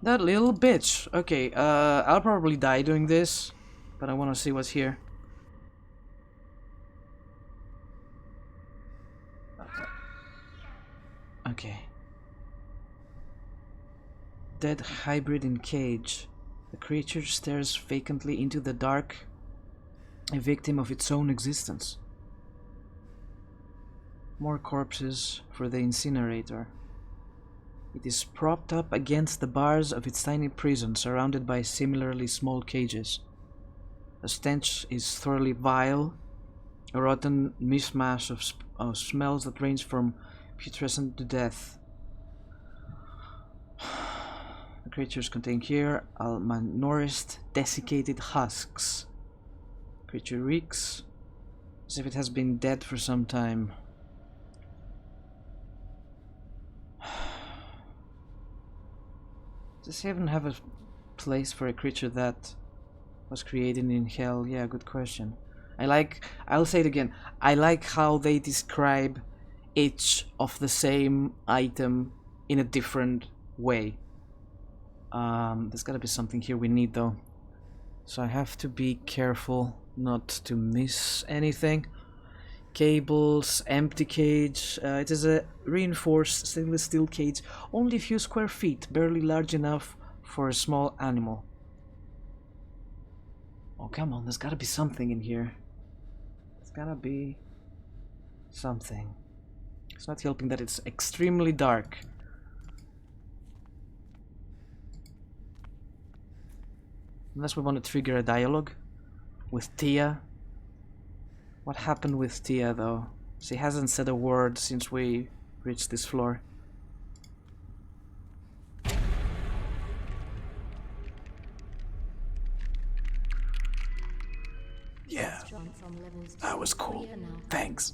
That little bitch. Okay, I'll probably die doing this, but I want to see what's here. Okay. Dead hybrid in cage. The creature stares vacantly into the dark, a victim of its own existence. More corpses for the incinerator. It is propped up against the bars of its tiny prison, surrounded by similarly small cages. The stench is thoroughly vile, a rotten mishmash of smells that range from putrescent to death. The creatures contained here are malnourished, desiccated husks. Creature reeks as if it has been dead for some time. Does heaven have a place for a creature that was created in hell? Yeah, good question. I'll say it again, I like how they describe each of the same item in a different way. There's gotta be something here we need though. So I have to be careful not to miss anything. Cables, empty cage. It is a reinforced stainless steel cage, only a few square feet, barely large enough for a small animal. Oh, come on, there's gotta be something in here. There's gotta be something. It's not helping that it's extremely dark. Unless we want to trigger a dialogue with Tia. What happened with Tia though? She hasn't said a word since we reached this floor. Yeah, that was cool. Thanks.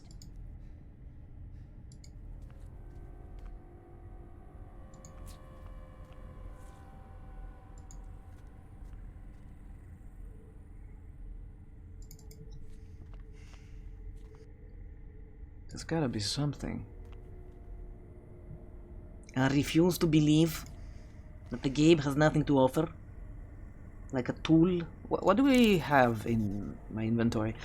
There's gotta be something. I refuse to believe that the game has nothing to offer. Like a tool. What do we have in my inventory?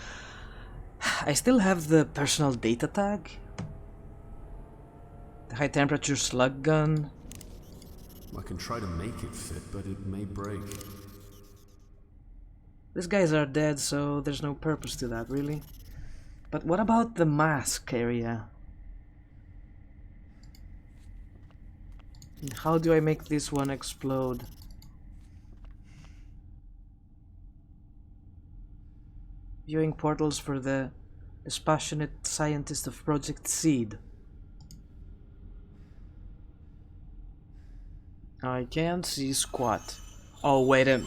I still have the personal data tag. The high temperature slug gun. I can try to make it fit, but it may break. These guys are dead, so there's no purpose to that, really. But what about the mask area? How do I make this one explode? Viewing portals for the dispassionate scientist of Project Seed. I can't see squat. Oh, wait a...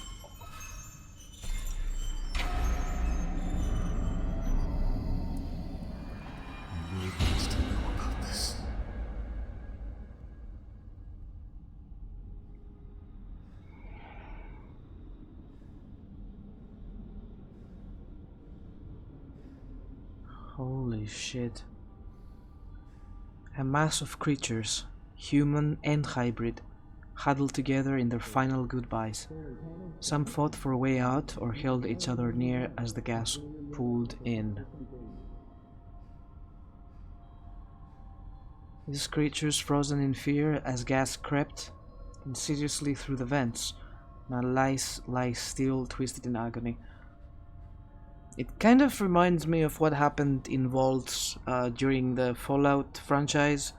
Really needs to know about this. Holy shit. A mass of creatures, human and hybrid, huddled together in their final goodbyes. Some fought for a way out or held each other near as the gas pulled in. These creatures frozen in fear as gas crept insidiously through the vents, now lie still, twisted in agony. It kind of reminds me of what happened in vaults during the Fallout franchise.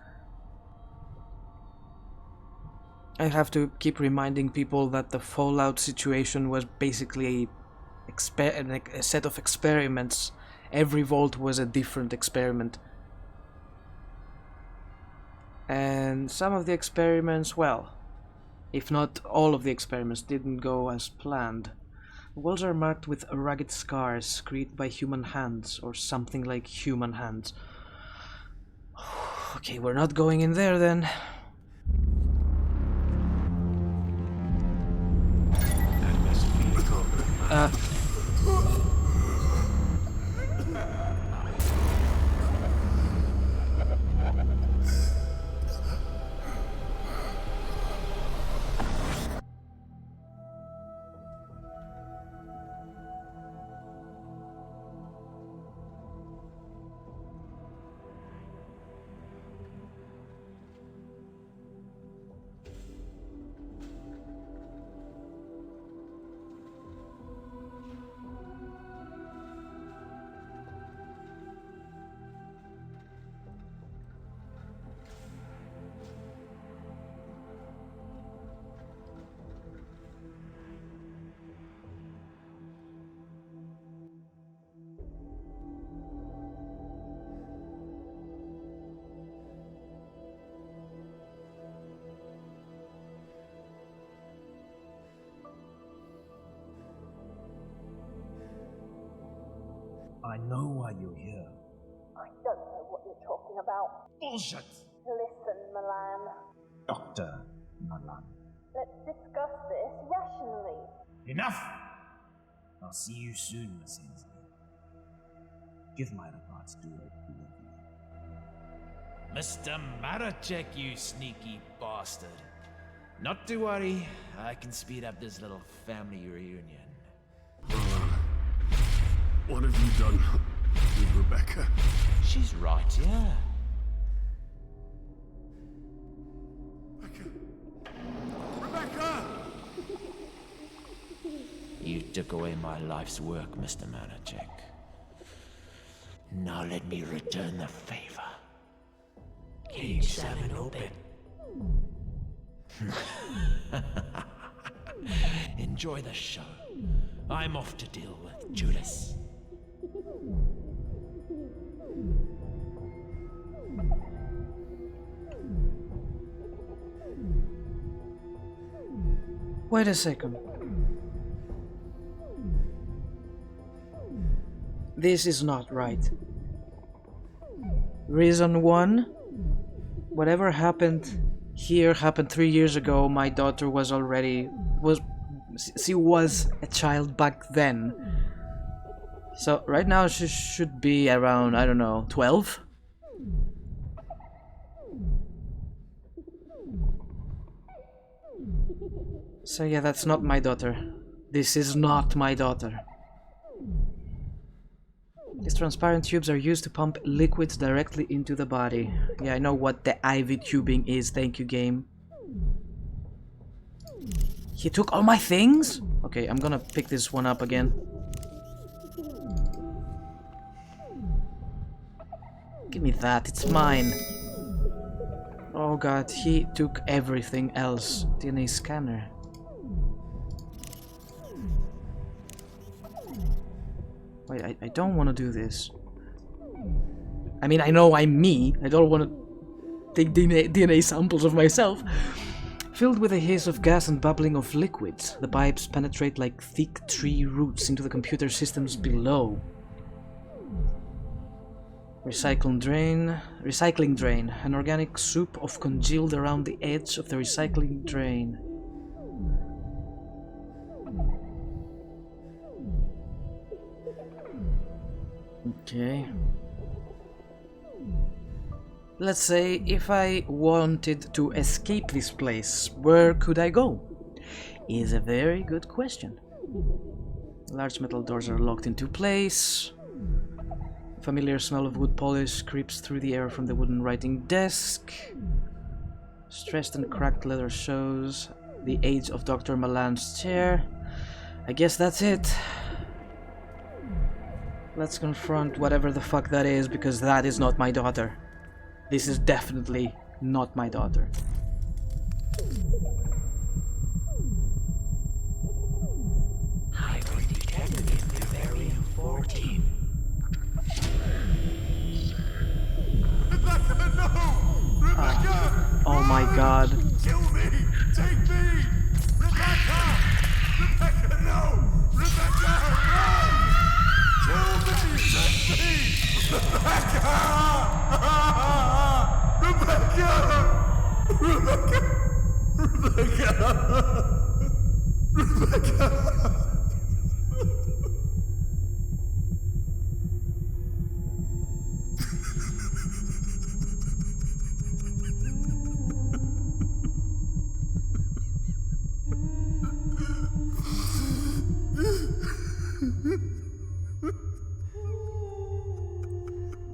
I have to keep reminding people that the Fallout situation was basically a set of experiments. Every vault was a different experiment. And some of the experiments, well, if not all of the experiments, didn't go as planned. The walls are marked with rugged scars created by human hands, or something like human hands. Okay, we're not going in there then. I know why you're here. I don't know what you're talking about. Bullshit! Listen, Milan. Dr. Malan. Let's discuss this rationally. Enough! I'll see you soon, Miss Ainsley. Give my regards to it, Mr. Maracek, you sneaky bastard. Not to worry, I can speed up this little family reunion. What have you done with Rebecca? She's right, yeah. Rebecca! You took away my life's work, Mr. Maracek. Now let me return the favor. Cage 7 open. Enjoy the show. I'm off to deal with Judas. Wait a second. This is not right. Reason 1. Whatever happened here happened 3 years ago. My daughter was she was a child back then. So right now she should be around, I don't know, 12? So yeah, that's not my daughter. This is not my daughter. These transparent tubes are used to pump liquids directly into the body. Yeah, I know what the IV tubing is, thank you, game. He took all my things? Okay, I'm gonna pick this one up again. Give me that, it's mine. Oh god, he took everything else. DNA scanner. Wait, I don't want to do this. I mean, I know I'm me. I don't want to take DNA samples of myself. Filled with a haze of gas and bubbling of liquids, the pipes penetrate like thick tree roots into the computer systems below. Recycling drain. An organic soup of congealed around the edge of the recycling drain. Okay. Let's say if I wanted to escape this place, where could I go? Is a very good question. Large metal doors are locked into place. Familiar smell of wood polish creeps through the air from the wooden writing desk. Stressed and cracked leather shows the age of Dr. Malan's chair. I guess that's it. Let's confront whatever the fuck that is, because that is not my daughter. This is definitely not my daughter. Highway detected in Variant 14. Rebecca, no! Rebecca! Oh my god. Kill me! Take me! Rebecca! Rebecca, no! Rebecca, no! Kill me! Take me! Rebecca! Rebecca! Rebecca! Rebecca!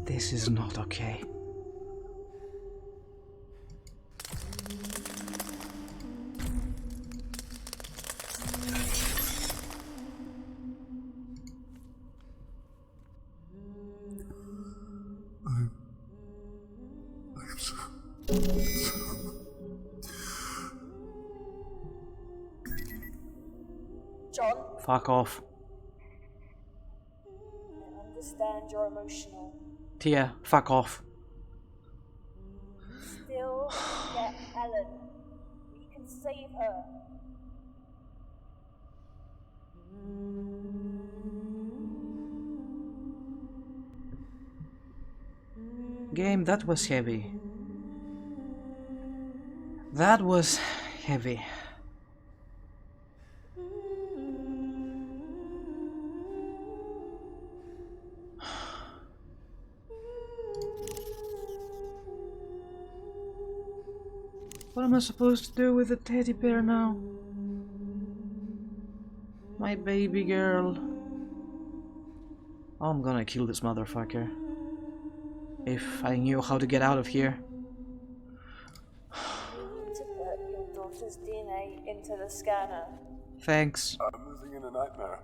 This is not okay. John, Fuck off. I understand you're emotional. Tia, fuck off. Still get Ellen. We can save her. Game, that was heavy. That was heavy. What am I supposed to do with the teddy bear now? My baby girl. Oh, I'm gonna kill this motherfucker. If I knew how to get out of here. You need to put your daughter's DNA into the scanner. Thanks. I'm living in a nightmare.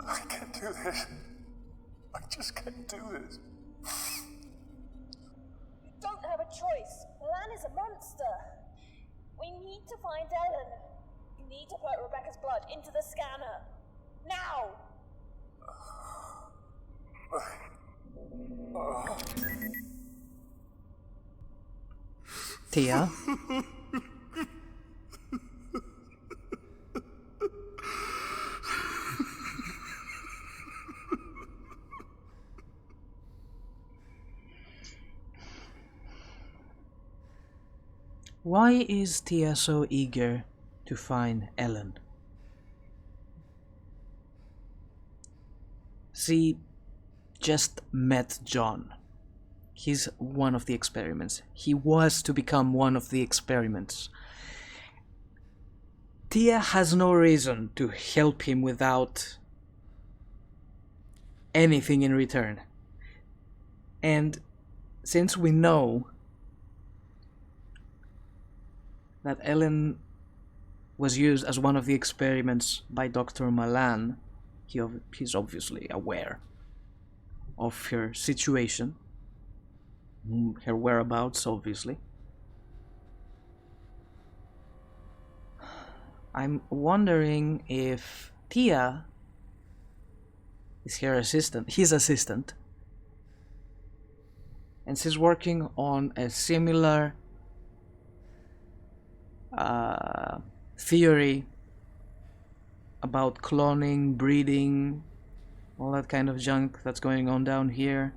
I can't do this. I just can't do this. You don't have a choice. Milan is a monster. We need to find Ellen. You need to put Rebecca's blood into the scanner. Now! Tia? Why is Tia so eager to find Ellen? She just met John. He's one of the experiments. He was to become one of the experiments. Tia has no reason to help him without anything in return. And since we know that Ellen was used as one of the experiments by Dr. Malan, he's obviously aware of her situation, her whereabouts, obviously. I'm wondering if Tia is her assistant, his assistant, and she's working on a similar theory about cloning, breeding, all that kind of junk that's going on down here,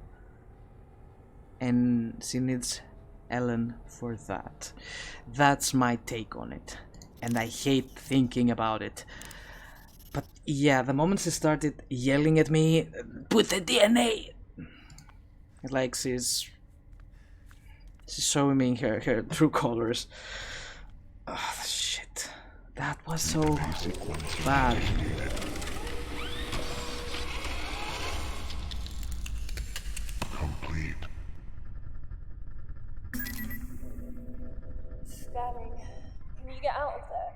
and she needs Ellen for that. That's my take on it, and I hate thinking about it. But yeah, the moment she started yelling at me, "Put the DNA!" Like she's showing me her true colors. Oh, shit. That was so bad. Complete. Scanning. Can you get out of there?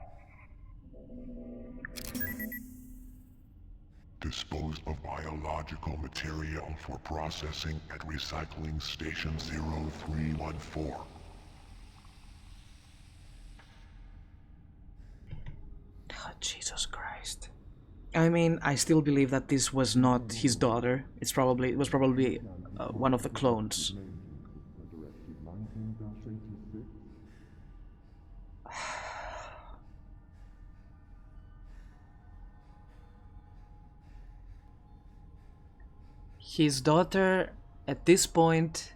Disposed of biological material for processing at Recycling Station 0314. Oh, Jesus Christ. I mean, I still believe that this was not his daughter. It was probably one of the clones. His daughter, at this point,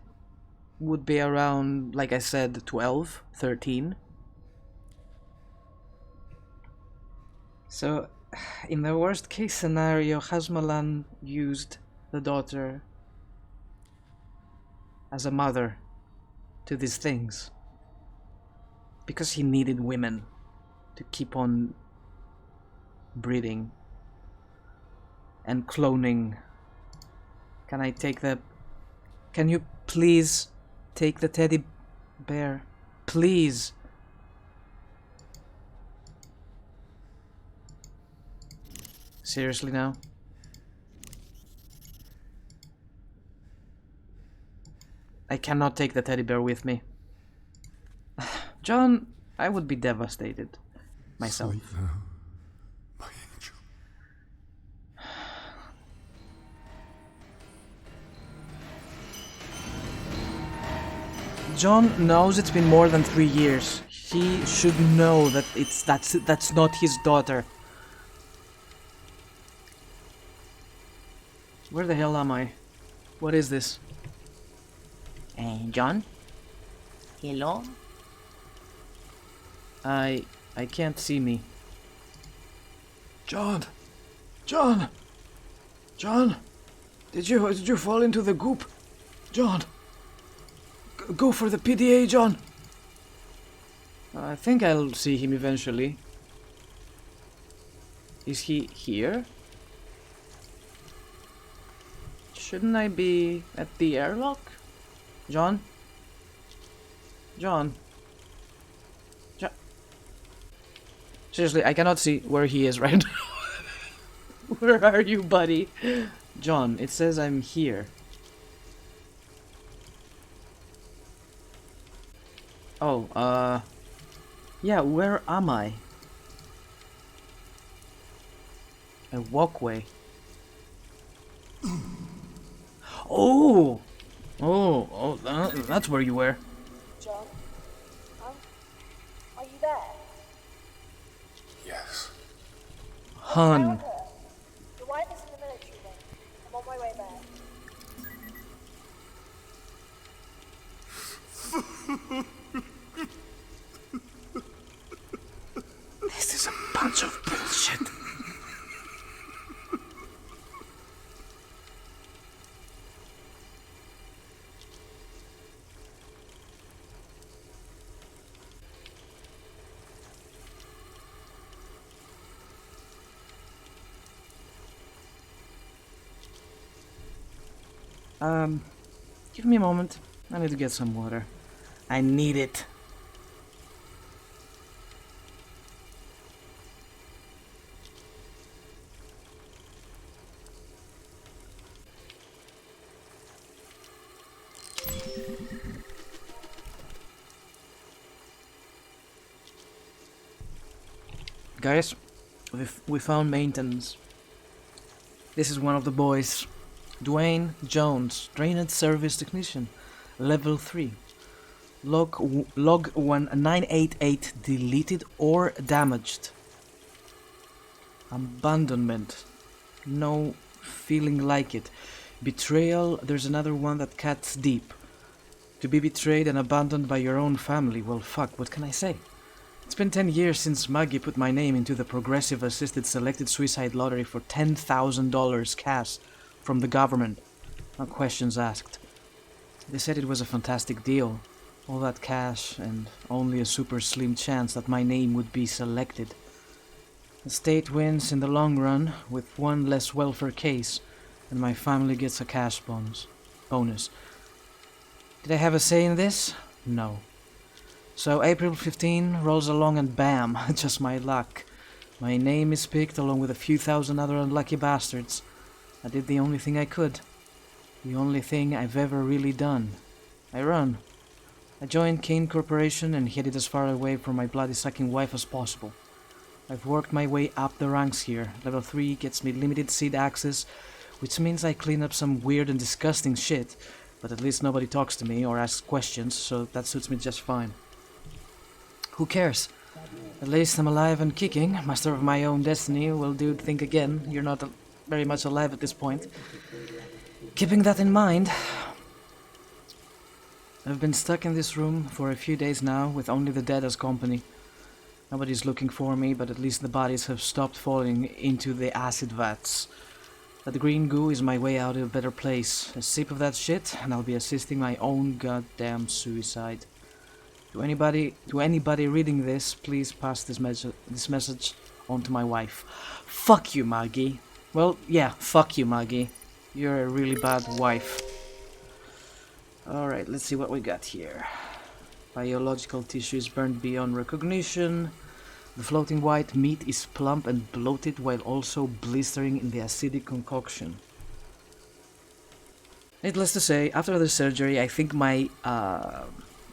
would be around, like I said, 12, 13. So, in the worst case scenario, Hasmalan used the daughter as a mother to these things. Because he needed women to keep on breeding and cloning. Can I take the... Can you please take the teddy bear? Please. Seriously now? I cannot take the teddy bear with me. John, I would be devastated myself. Sleep now, my angel. John knows it's been more than 3 years. He should know that that's not his daughter. Where the hell am I? What is this? John? Hello? I can't see me. John! John! John! Did you fall into the goop? John! Go for the PDA, John! I think I'll see him eventually. Is he here? Shouldn't I be at the airlock? John? John? Seriously, I cannot see where he is right now. Where are you, buddy? John, it says I'm here. Oh, yeah, where am I? A walkway. Oh! That's where you were. John? Are you there? Yes. Hun. Found her. Your wife is in the military wing. I'm on my way there. This is a bunch of bullshit. Give me a moment. I need to get some water. I need it. Guys, we found maintenance. This is one of the boys. Dwayne Jones, Drainage Service Technician, Level 3. Log 1988 deleted or damaged. Abandonment. No feeling like it. Betrayal, there's another one that cuts deep. To be betrayed and abandoned by your own family, well fuck, what can I say? It's been 10 years since Maggie put my name into the Progressive Assisted Selected Suicide Lottery for $10,000 cash from the government. No questions asked. They said it was a fantastic deal. All that cash and only a super slim chance that my name would be selected. The state wins in the long run with one less welfare case, and my family gets a cash bonus. Did I have a say in this? No. So April 15 rolls along and bam, just my luck. My name is picked along with a few thousand other unlucky bastards. I did the only thing I could. The only thing I've ever really done. I run. I joined Kane Corporation and headed as far away from my bloody-sucking wife as possible. I've worked my way up the ranks here. Level 3 gets me limited seed access, which means I clean up some weird and disgusting shit, but at least nobody talks to me or asks questions, so that suits me just fine. Who cares? At least I'm alive and kicking, master of my own destiny. Well, dude, think again. You're not very much alive at this point. Keeping that in mind, I've been stuck in this room for a few days now with only the dead as company. Nobody's looking for me, but at least the bodies have stopped falling into the acid vats. That green goo is my way out of a better place. A sip of that shit, and I'll be assisting my own goddamn suicide. To anybody reading this, please pass this message on to my wife. Fuck you, Maggie. Well, yeah, fuck you, Maggie. You're a really bad wife. Alright, let's see what we got here. Biological tissue is burned beyond recognition. The floating white meat is plump and bloated while also blistering in the acidic concoction. Needless to say, after the surgery, I think my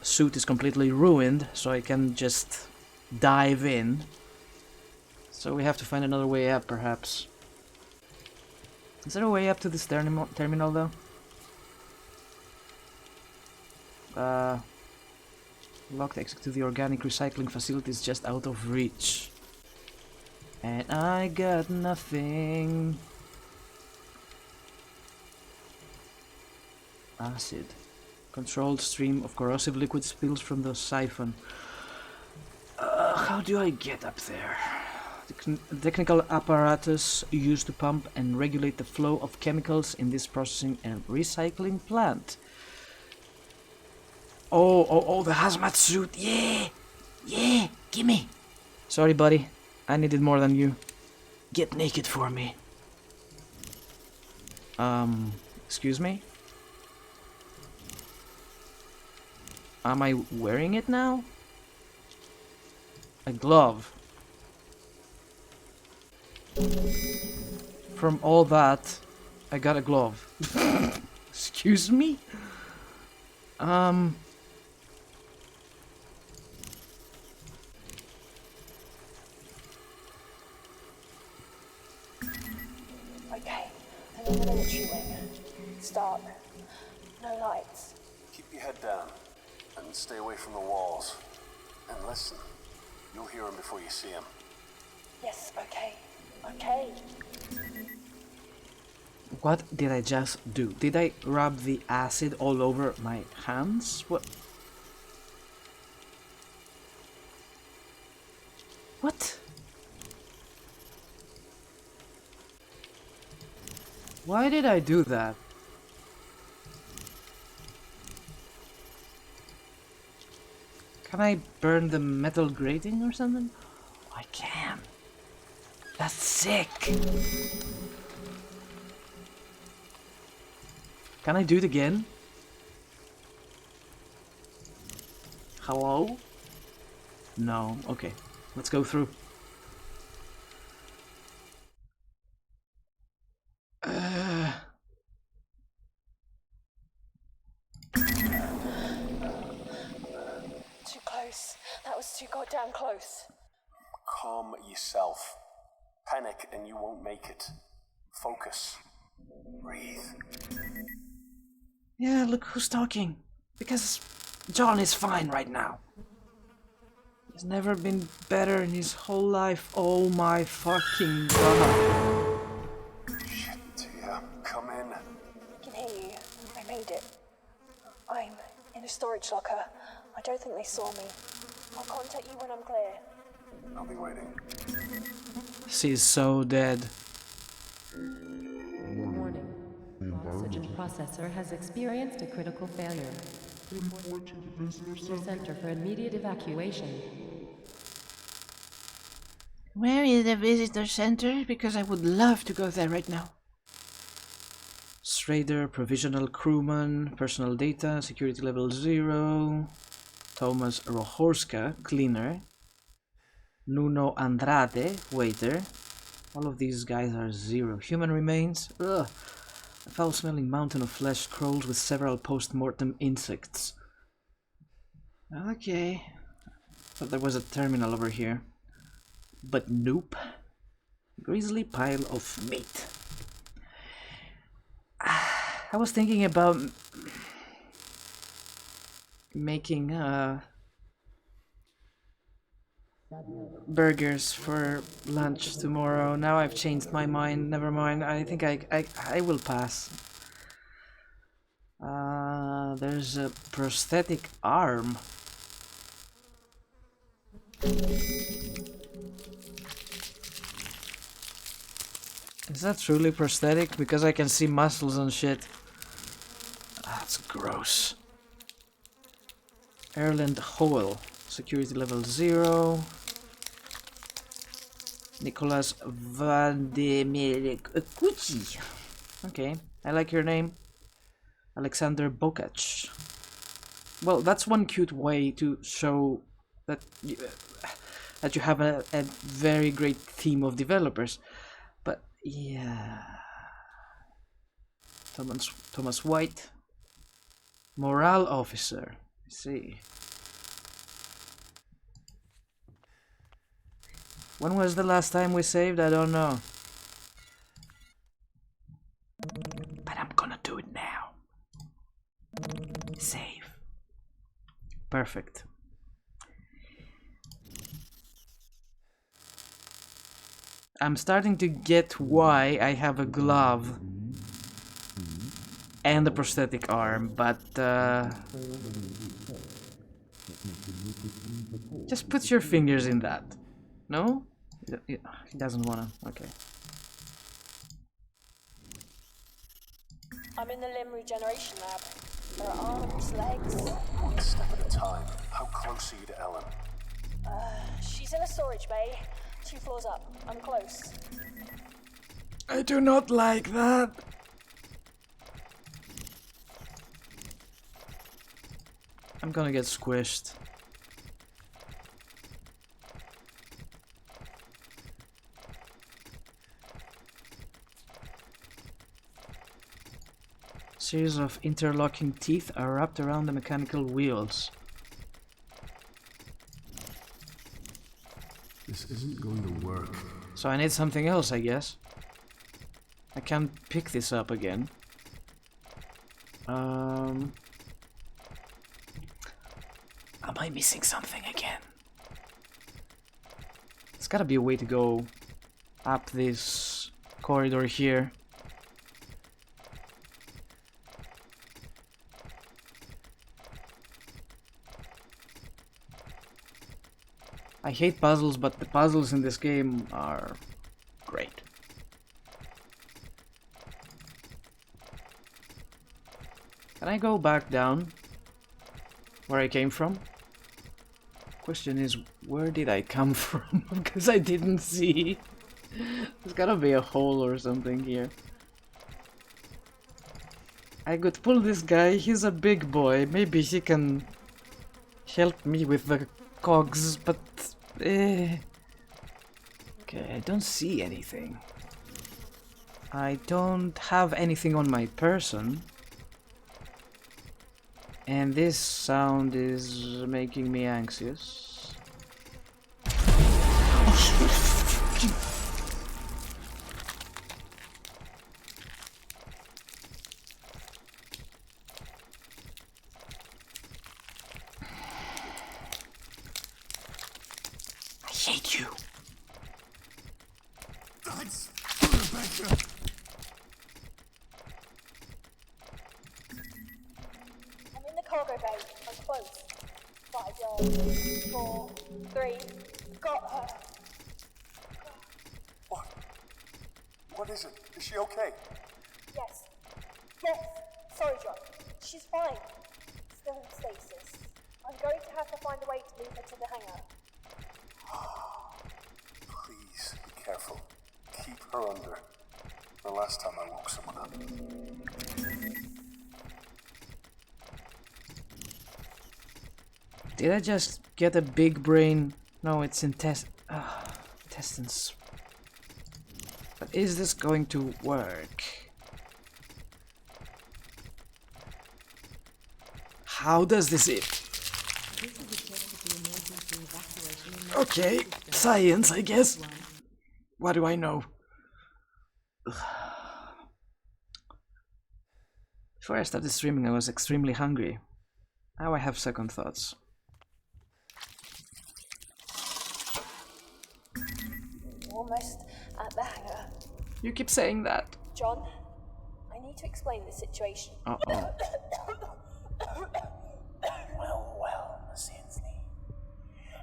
suit is completely ruined, so I can just dive in. So we have to find another way up, perhaps. Is there a way up to this terminal, though? Locked exit to the organic recycling facility is just out of reach. And I got nothing. Acid. Controlled stream of corrosive liquid spills from the siphon. How do I get up there? The technical apparatus used to pump and regulate the flow of chemicals in this processing and recycling plant. Oh, the hazmat suit. Yeah, gimme. Sorry, buddy. I needed more than you. Get naked for me. Excuse me? Am I wearing it now? A glove. From all that, I got a glove. Excuse me? Okay, another military wing. It's dark. No lights. Keep your head down and stay away from the walls. And listen, you'll hear him before you see him. Yes, okay. Okay. What did I just do? Did I rub the acid all over my hands? What? What? Why did I do that? Can I burn the metal grating or something? I can. That's sick. Can I do it again? Hello? No. Okay. Let's go through. Too close. That was too goddamn close. Calm yourself. Panic and you won't make it. Focus. Breathe. Yeah, look who's talking. Because John is fine right now. He's never been better in his whole life. Oh my fucking god. Shit, Tia. Come in. I can hear you. I made it. I'm in a storage locker. I don't think they saw me. I'll contact you when I'm clear. I'll be waiting. She's so dead. Warning. Oxygen processor has experienced a critical failure. Report to the visitor center for immediate evacuation. Where is the visitor center? Because I would love to go there right now. Schrader, provisional crewman, personal data, security level 0. Thomas Rohorska, cleaner. Nuno Andrade, waiter. All of these guys are 0. Human remains. Ugh. A foul-smelling mountain of flesh crawls with several post-mortem insects. Okay. Thought there was a terminal over here. But nope. Grisly pile of meat. I was thinking about making burgers for lunch tomorrow. Now I've changed my mind. Never mind. I think I will pass. There's a prosthetic arm. Is that truly prosthetic? Because I can see muscles and shit. That's gross. Erland Howell, security level 0. Nicolas Vandemirekuchi. Okay, I like your name. Alexander Bokach. Well, that's one cute way to show that you have a very great team of developers. But yeah, Thomas White, morale officer. I see. When was the last time we saved? I don't know. But I'm gonna do it now. Save. Perfect. I'm starting to get why I have a glove and a prosthetic arm, but just put your fingers in that. No? He doesn't wanna. Okay. I'm in the limb regeneration lab. There are arms, legs. One step at a time. How close are you to Ellen? She's in a storage bay. 2 floors up. I'm close. I do not like that. I'm gonna get squished. Series of interlocking teeth are wrapped around the mechanical wheels. This isn't going to work. So I need something else, I guess. I can't pick this up again. Am I missing something again? There's gotta be a way to go up this corridor here. I hate puzzles, but the puzzles in this game are great. Can I go back down where I came from? Question is, where did I come from? Because I didn't see. There's gotta be a hole or something here. I could pull this guy, he's a big boy. Maybe he can help me with the cogs, but... Okay, I don't see anything. I don't have anything on my person. And this sound is making me anxious. I hate you. That's Rebecca. I'm in the cargo bay. I'm close. 5 yards. 4, 3. Got her. What? What is it? Is she okay? Yes. Yes. Sorry, John. She's fine. Still in stasis. I'm going to have to find a way to move her to the hangar. Please be careful. Keep her under. The last time I woke someone up. Did I just get a big brain? No, it's intestines. But is this going to work? How does this it? Okay, science, I guess. What do I know? Before I started streaming, I was extremely hungry. Now I have second thoughts. Almost at the hangar. You keep saying that. John, I need to explain the situation. Uh-oh. Well, well, Miss Hensley.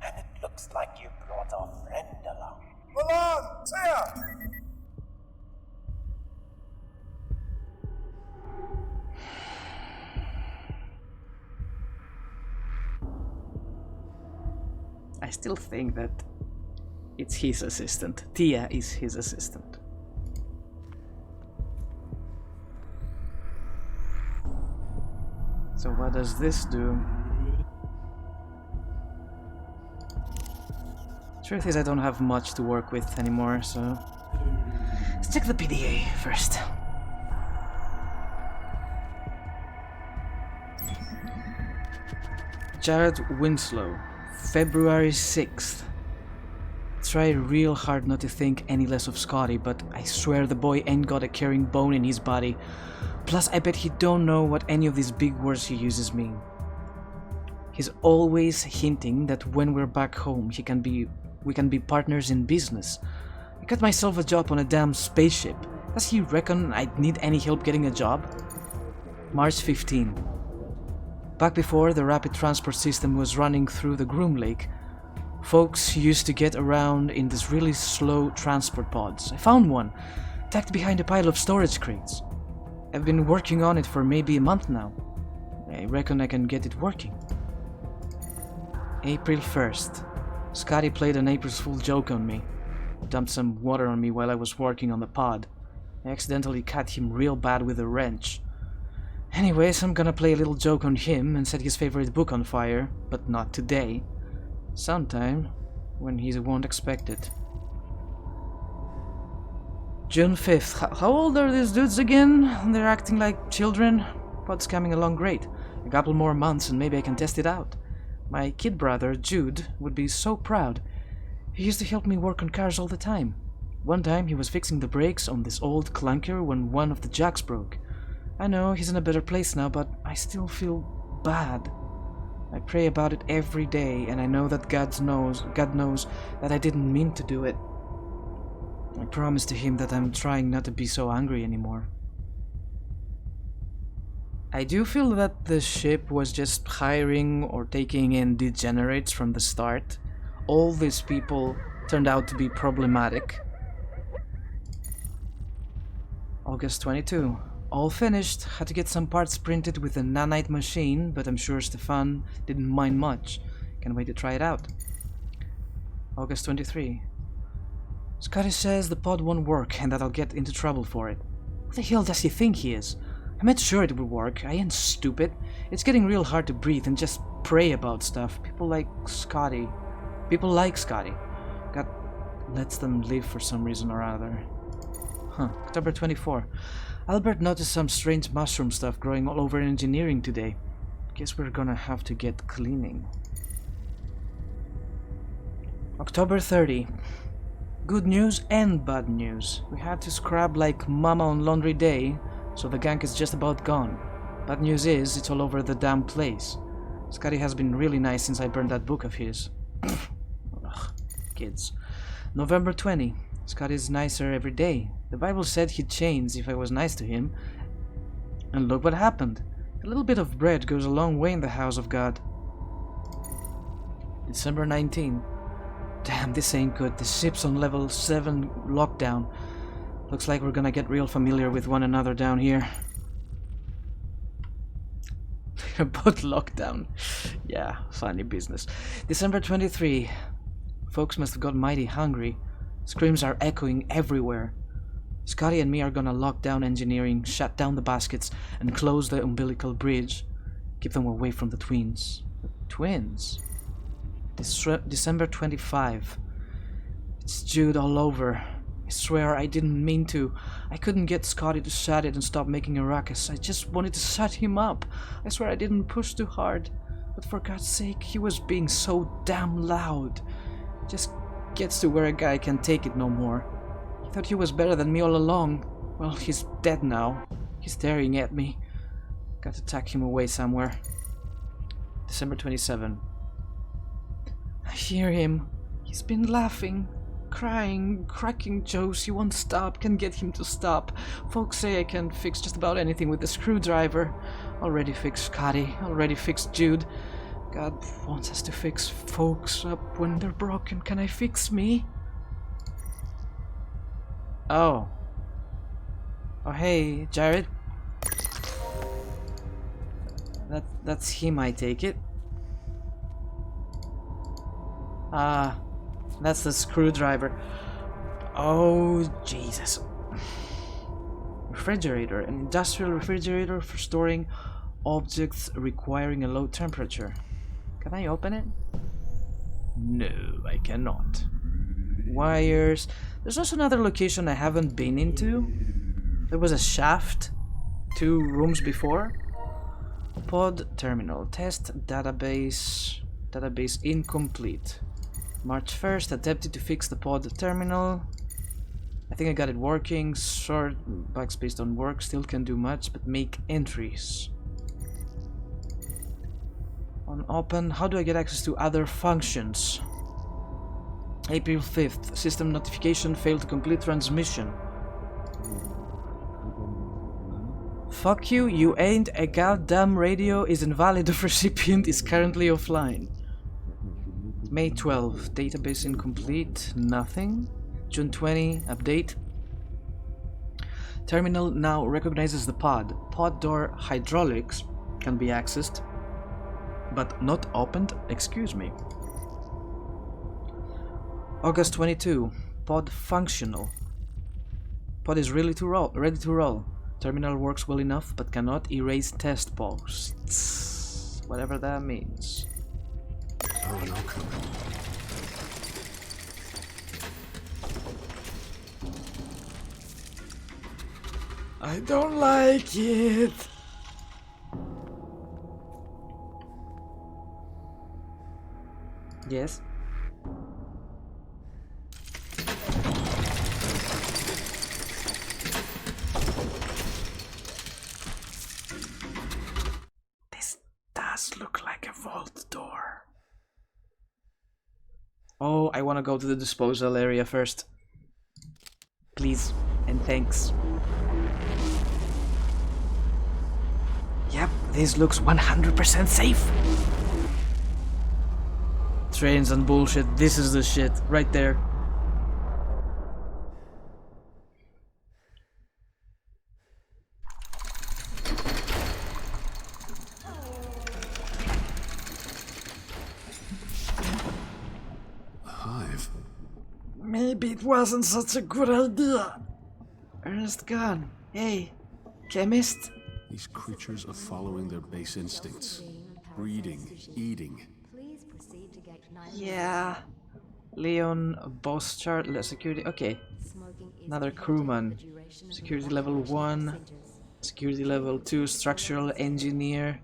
And it looks like you brought our friend along. Milan! Tia! I still think that it's his assistant. Tia is his assistant. So what does this do? Truth is, I don't have much to work with anymore, so let's check the PDA first. Jared Winslow, February 6th. Try real hard not to think any less of Scotty, but I swear the boy ain't got a caring bone in his body. Plus, I bet he don't know what any of these big words he uses mean. He's always hinting that when we're back home, we can be partners in business. I got myself a job on a damn spaceship. Does he reckon I'd need any help getting a job? March 15. Back before the rapid transport system was running through the Groom Lake, folks used to get around in these really slow transport pods. I found one, tucked behind a pile of storage crates. I've been working on it for maybe a month now. I reckon I can get it working. April 1st. Scotty played an April's Fool joke on me. Dumped some water on me while I was working on the pod. I accidentally cut him real bad with a wrench. Anyways, I'm gonna play a little joke on him and set his favorite book on fire, but not today. Sometime, when he won't expect it. June 5th. How old are these dudes again? They're acting like children. Pod's coming along great. A couple more months and maybe I can test it out. My kid brother, Jude, would be so proud. He used to help me work on cars all the time. One time he was fixing the brakes on this old clunker when one of the jacks broke. I know he's in a better place now, but I still feel bad. I pray about it every day, and I know that God knows that I didn't mean to do it. I promise to him that I'm trying not to be so angry anymore. I do feel that the ship was just hiring or taking in degenerates from the start. All these people turned out to be problematic. August 22. All finished. Had to get some parts printed with a nanite machine, but I'm sure Stefan didn't mind much. Can't wait to try it out. August 23. Scotty says the pod won't work and that I'll get into trouble for it. Who the hell does he think he is? I made sure it would work. I ain't stupid. It's getting real hard to breathe and just pray about stuff. People like Scotty. God lets them live for some reason or other. Huh. October 24. Albert noticed some strange mushroom stuff growing all over engineering today. Guess we're gonna have to get cleaning. October 30. Good news and bad news. We had to scrub like mama on laundry day, so the gang is just about gone. Bad news is, it's all over the damn place. Scotty has been really nice since I burned that book of his. Ugh, kids. November 20. Scotty's nicer every day. The Bible said he'd change if I was nice to him. And look what happened. A little bit of bread goes a long way in the house of God. December 19. Damn, this ain't good. The ship's on level 7 lockdown. Looks like we're gonna get real familiar with one another down here. About lockdown. Yeah, funny business. December 23. Folks must have got mighty hungry. Screams are echoing everywhere. Scotty and me are gonna lock down engineering, shut down the baskets, and close the umbilical bridge. Keep them away from the twins. The twins? December 25. It's Jude all over. I swear I didn't mean to. I couldn't get Scotty to shut it and stop making a ruckus. I just wanted to shut him up. I swear I didn't push too hard. But for God's sake, he was being so damn loud. It just gets to where a guy can't take it no more. He thought he was better than me all along. Well, he's dead now. He's staring at me. Got to tuck him away somewhere. December 27. I hear him. He's been laughing, crying, cracking jokes. He won't stop. Can't get him to stop. Folks say I can fix just about anything with a screwdriver. Already fixed Scotty. Already fixed Jude. God wants us to fix folks up when they're broken. Can I fix me? Oh. Oh, hey, Jared. That's him, I take it. Ah, that's the screwdriver. Oh, Jesus. Refrigerator. An industrial refrigerator for storing objects requiring a low temperature. Can I open it? No, I cannot. Wires. There's also another location I haven't been into. There was a shaft 2 rooms before. Pod terminal. Test database. Database incomplete. March 1st, attempted to fix the pod terminal. I think I got it working. Short backspace don't work. Still can do much, but make entries. On open, how do I get access to other functions? April 5th, system notification failed to complete transmission. Fuck you, you ain't a goddamn radio is invalid if recipient is currently offline. May 12, database incomplete, nothing. June 20, update. Terminal now recognizes the pod. Pod door hydraulics can be accessed, but not opened, excuse me. August 22, pod functional. Pod is ready to roll. Terminal works well enough, but cannot erase test posts. Whatever that means. Oh, no, come on. I don't like it. Yes. This does look like a vault door. Oh, I want to go to the disposal area first. Please and thanks. Yep, this looks 100% safe. Trains and bullshit, this is the shit, right there. Hive. Maybe it wasn't such a good idea. Ernest gone. Hey, chemist? These creatures are following their base instincts. Breeding, eating. Please proceed to gate 9. Yeah. Leon, boss chart, security. Okay. Another crewman. Security level 1. Security level 2. Structural engineer.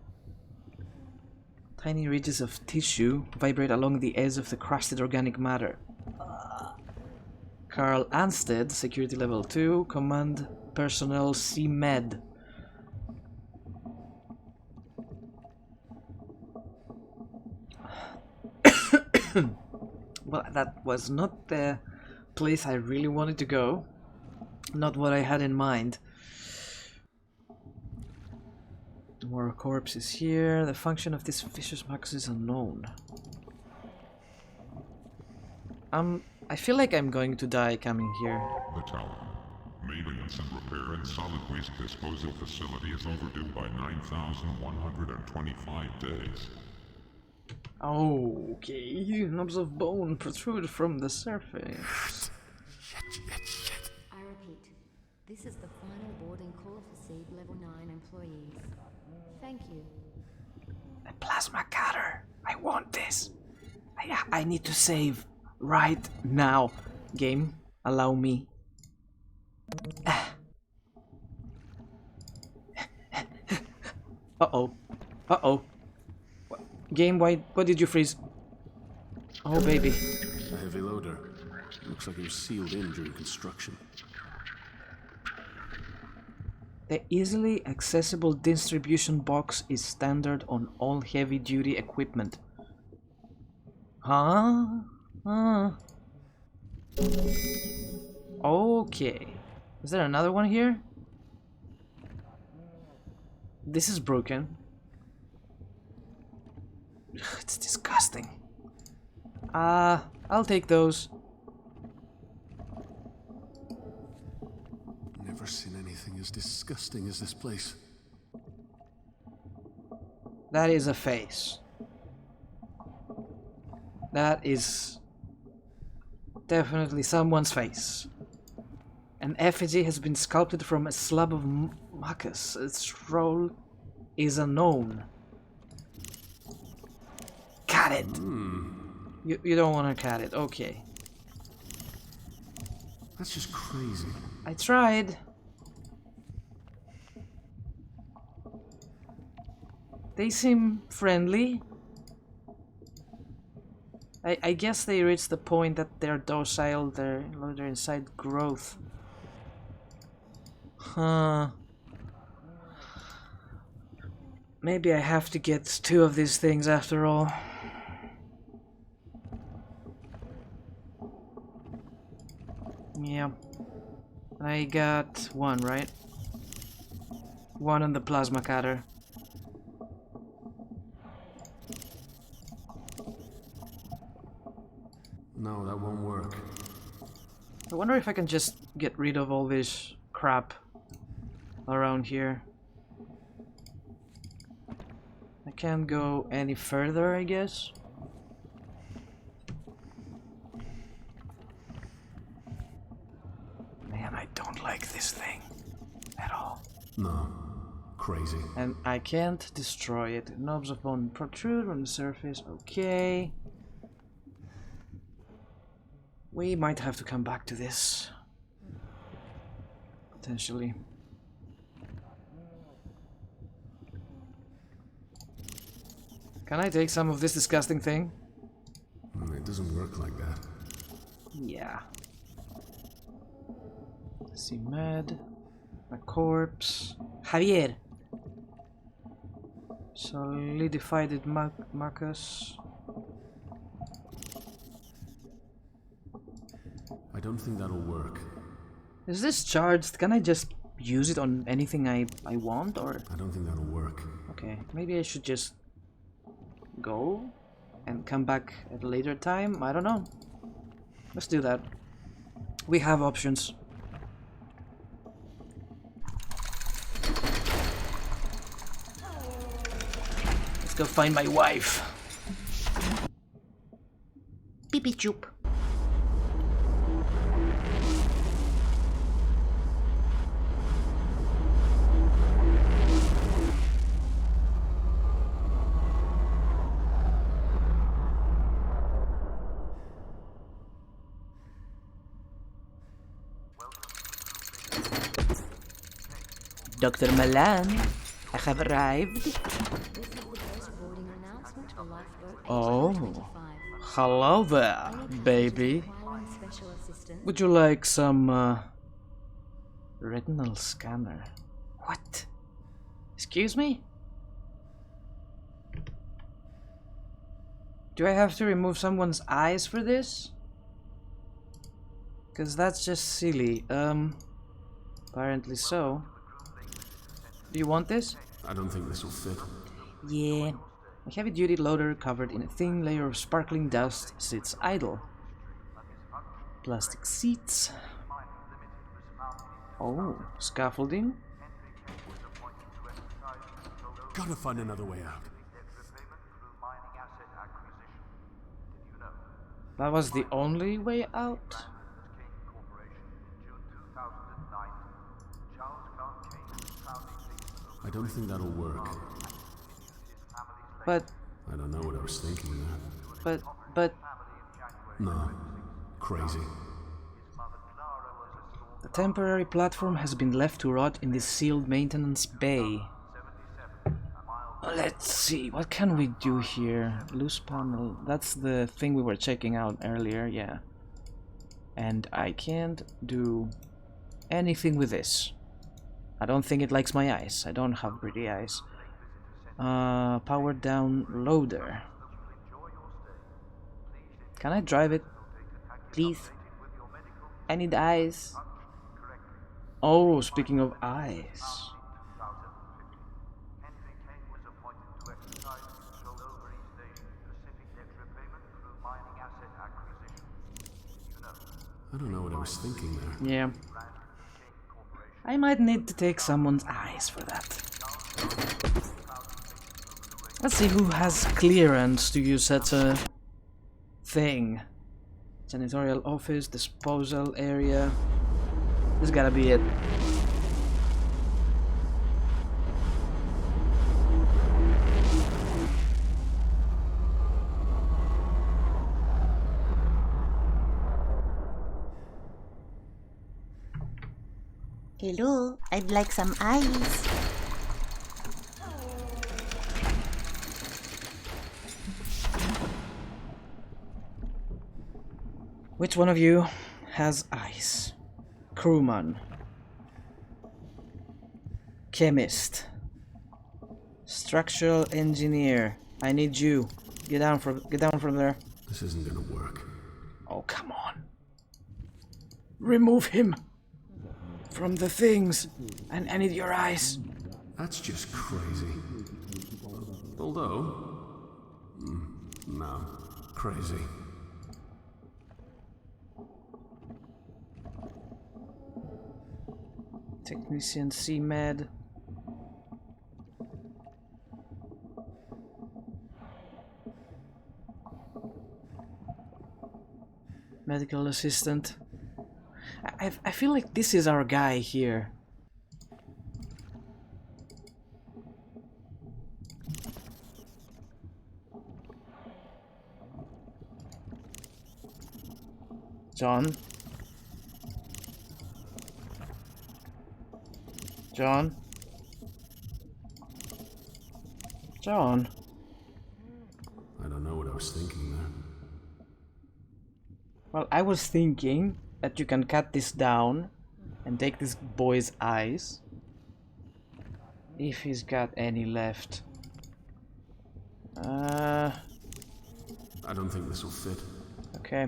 Tiny ridges of tissue vibrate along the edge of the crusted organic matter. Carl Anstead, security level 2. Command personnel C-Med. Well, that was not the place I really wanted to go. Not what I had in mind. More corpses here. The function of this vicious mucus is unknown. I feel like I'm going to die coming here. The tower. Maintenance and repair and solid waste disposal facility is overdue by 9,125 days. Okay, knobs of bone protrude from the surface. Shit. I repeat, this is the final boarding call for SEED Level 9 employees. Thank you. A plasma cutter. I want this. I need to save right now. Game, allow me. Uh-oh. Uh-oh. Game, why did you freeze? Oh, baby. A heavy loader. Looks like it was sealed in during construction. The easily accessible distribution box is standard on all heavy-duty equipment. Huh? Okay. Is there another one here? This is broken. Ugh, it's disgusting. I'll take those. Never seen anything as disgusting as this place. That is a face. That is definitely someone's face. An effigy has been sculpted from a slab of mucus. Its role is unknown. Cut it! You don't want to cut it, okay. That's just crazy. I tried. They seem friendly. I guess they reached the point that they're docile, they're inside growth. Huh. Maybe I have to get 2 of these things after all. Yeah. I got 1, right? 1 on the plasma cutter. No, that won't work. I wonder if I can just get rid of all this crap around here. I can't go any further, I guess. Man, I don't like this thing at all. No. Crazy. And I can't destroy it. Knobs of bone protrude from the surface. Okay. We might have to come back to this. Potentially. Can I take some of this disgusting thing? It doesn't work like that. Yeah. C-Med. A corpse. Javier! Solidified mucus. I don't think that'll work. Is this charged? Can I just use it on anything I want, or? I don't think that'll work. Okay, maybe I should just go and come back at a later time? I don't know. Let's do that. We have options. Let's go find my wife. Pee-pee choop. Dr. Milan, I have arrived. This is the first boarding announcement for lifeboat Oh, 825. hello there, Any baby. passengers requiring special assistance? Would you like some, retinal scanner? What? Excuse me? Do I have to remove someone's eyes for this? Because that's just silly. Apparently so. Do you want this? I don't think this will fit. Yeah. A heavy-duty loader covered in a thin layer of sparkling dust sits idle. Plastic seats. Oh, scaffolding. Gotta find another way out. That was the only way out? I don't think that'll work. But, I don't know what I was thinking there. but... No. Crazy. The temporary platform has been left to rot in this sealed maintenance bay. Let's see, what can we do here? Loose panel, that's the thing we were checking out earlier, yeah. And I can't do anything with this. I don't think it likes my eyes. I don't have pretty eyes. Powered down loader. Can I drive it? Please? I need eyes. Oh, speaking of eyes. I don't know what I was thinking there. Yeah. I might need to take someone's eyes for that. Let's see who has clearance to use such a thing. Janitorial office, disposal area. This gotta be it. Hello, I'd like some eyes. Which one of you has eyes? Crewman. Chemist. Structural engineer. I need you. Get down from there. This isn't gonna work. Oh, come on. Remove him from the things. And I need your eyes. That's just crazy. Although... no. Crazy. Technician C-Med. Medical assistant. I feel like this is our guy here. John? John? John? I don't know what I was thinking there. Well, I was thinking that you can cut this down and take this boy's eyes. If he's got any left. I don't think this will fit. Okay.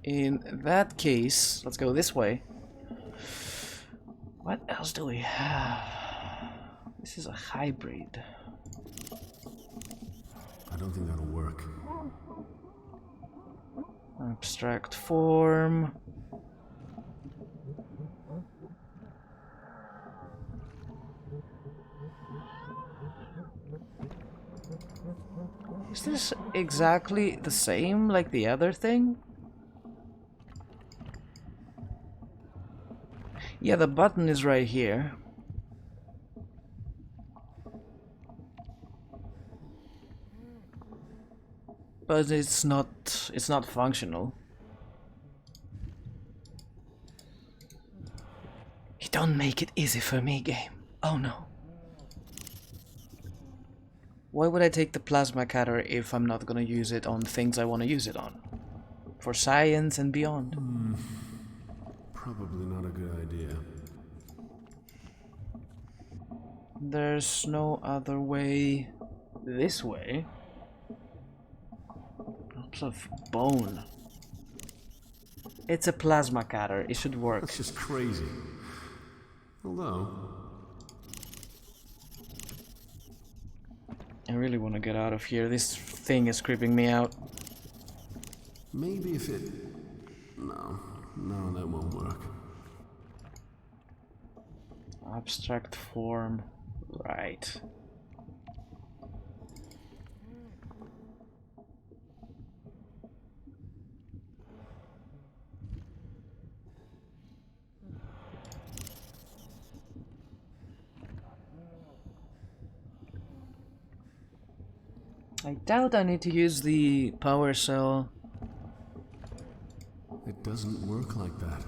In that case, let's go this way. What else do we have? This is a hybrid. I don't think that'll work. Abstract form. Is this exactly the same like the other thing? Yeah, the button is right here. But it's not functional. You don't make it easy for me, game. Oh no. Why would I take the plasma cutter if I'm not gonna use it on things I want to use it on? For science and beyond. Probably not a good idea. There's no other way this way. Lots of bone. It's a plasma cutter, it should work. That's just crazy. Although... I really want to get out of here. This thing is creeping me out. maybe if it... No, that won't work. Abstract form. Right. I doubt I need to use the power cell. It doesn't work like that.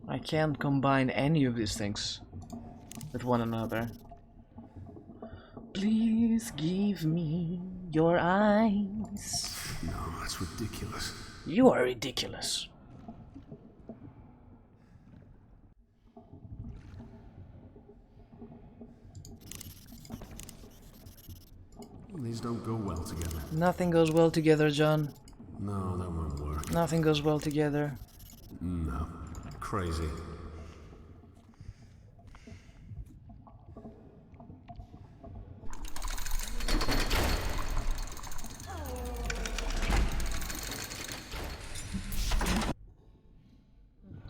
I can't combine any of these things with one another. Please give me your eyes. No, that's ridiculous. You are ridiculous. These don't go well together. Nothing goes well together, John. No, that won't work. Nothing goes well together. No. Crazy.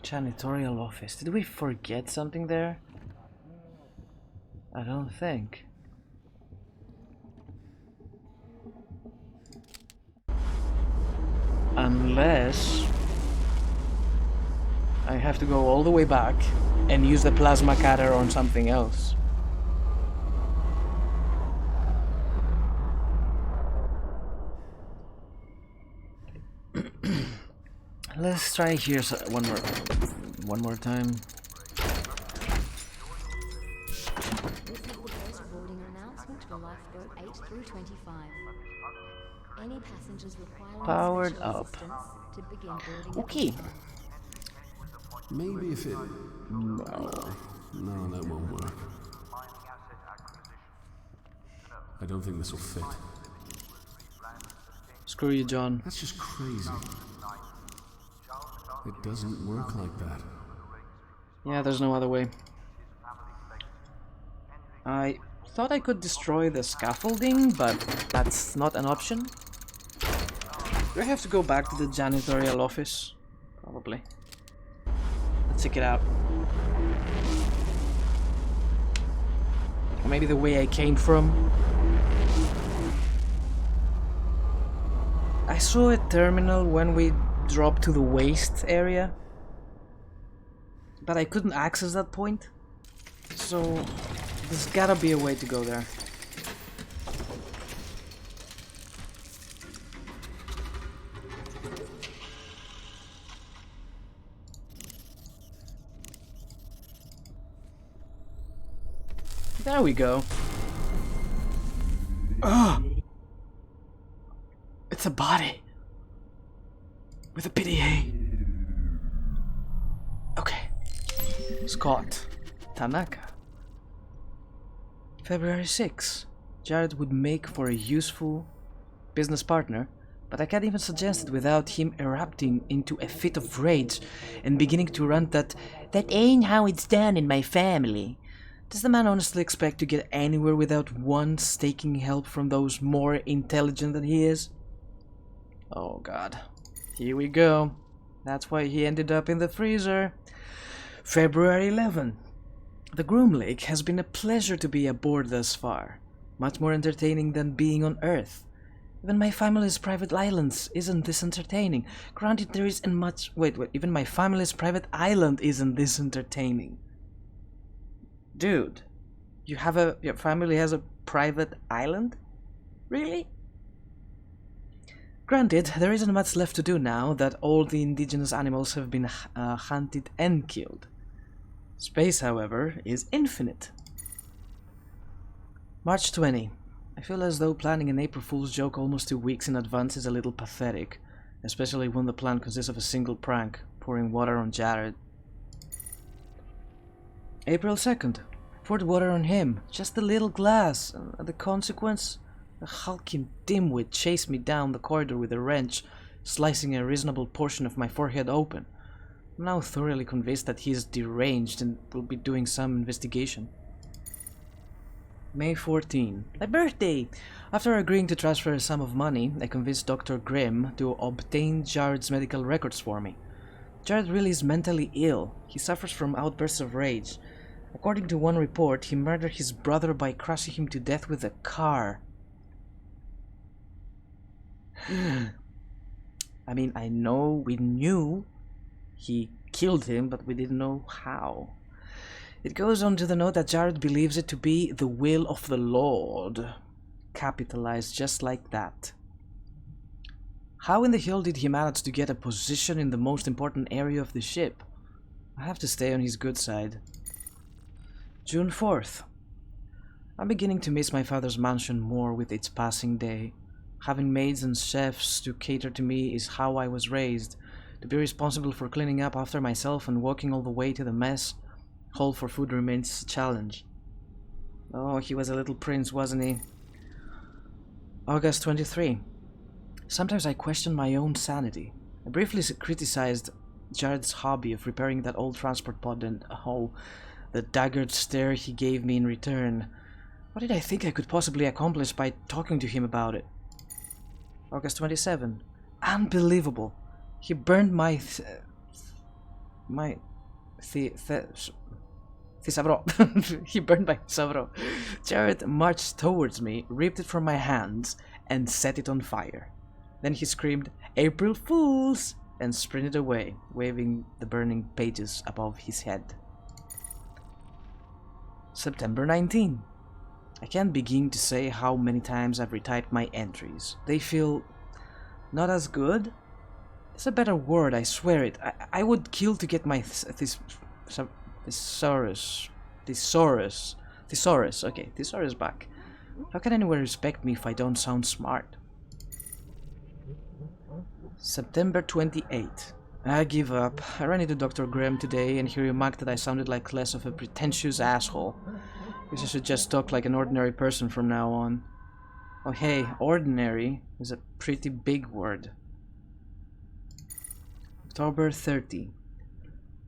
Janitorial office. Did we forget something there? I don't think. Unless I have to go all the way back and use the plasma cutter on something else. Let's try here one more time. This is the first boarding announcement for lifeboat 8 through 25. Any passengers requiring Powered special up. assistance to begin boarding. Okay. Maybe if it... No, that won't work. I don't think this will fit. Screw you, John. That's just crazy. It doesn't work like that. Yeah, there's no other way. I thought I could destroy the scaffolding, but that's not an option. Do I have to go back to the janitorial office? Probably. Let's check it out. Or maybe the way I came from. I saw a terminal when we dropped to the waste area, but I couldn't access that point. So there's gotta be a way to go there. There we go. Ugh! It's a body. With a PDA. Okay. Scott. Tanaka. February 6. Jared would make for a useful business partner, but I can't even suggest it without him erupting into a fit of rage and beginning to rant that ain't how it's done in my family. Does the man honestly expect to get anywhere without once taking help from those more intelligent than he is? Oh god. Here we go. That's why he ended up in the freezer. February 11. The Groom Lake has been a pleasure to be aboard thus far. Much more entertaining than being on Earth. Even my family's private islands isn't this entertaining. Granted, there isn't much... Wait, even my family's private island isn't this entertaining. Dude, your family has a private island? Really? Granted, there isn't much left to do now that all the indigenous animals have been hunted and killed. Space, however, is infinite. March 20. I feel as though planning an April Fool's joke almost 2 weeks in advance is a little pathetic, especially when the plan consists of a single prank, pouring water on Jared. April 2nd. Poured water on him, just a little glass, and the consequence? A hulking dimwit chased me down the corridor with a wrench, slicing a reasonable portion of my forehead open. I'm now thoroughly convinced that he is deranged and will be doing some investigation. May 14. My birthday! After agreeing to transfer a sum of money, I convinced Dr. Grimm to obtain Jared's medical records for me. Jared really is mentally ill. He suffers from outbursts of rage. According to one report, he murdered his brother by crushing him to death with a car. I mean, I know we knew he killed him, but we didn't know how. It goes on to the note that Jared believes it to be the will of the Lord. Capitalized just like that. How in the hell did he manage to get a position in the most important area of the ship? I have to stay on his good side. June 4th. I'm beginning to miss my father's mansion more with its passing day. Having maids and chefs to cater to me is how I was raised. To be responsible for cleaning up after myself and walking all the way to the mess hall for food remains a challenge. Oh, he was a little prince, wasn't he? August 23. Sometimes I question my own sanity. I briefly criticized Jared's hobby of repairing that old transport pod and, oh, the daggered stare he gave me in return. What did I think I could possibly accomplish by talking to him about it? August 27. Unbelievable. He burned my Thisavro. He burned my Thisavro. Jared marched towards me, ripped it from my hands, and set it on fire. Then he screamed, "April Fools!" and sprinted away, waving the burning pages above his head. September 19. I can't begin to say how many times I've retyped my entries. They feel not as good. It's a better word, I swear it. I would kill to get my thesaurus back. How can anyone respect me if I don't sound smart? September 28. I give up. I ran into Dr. Graham today and he remarked that I sounded like less of a pretentious asshole. Guess I should just talk like an ordinary person from now on. Oh hey, ordinary is a pretty big word. October 30.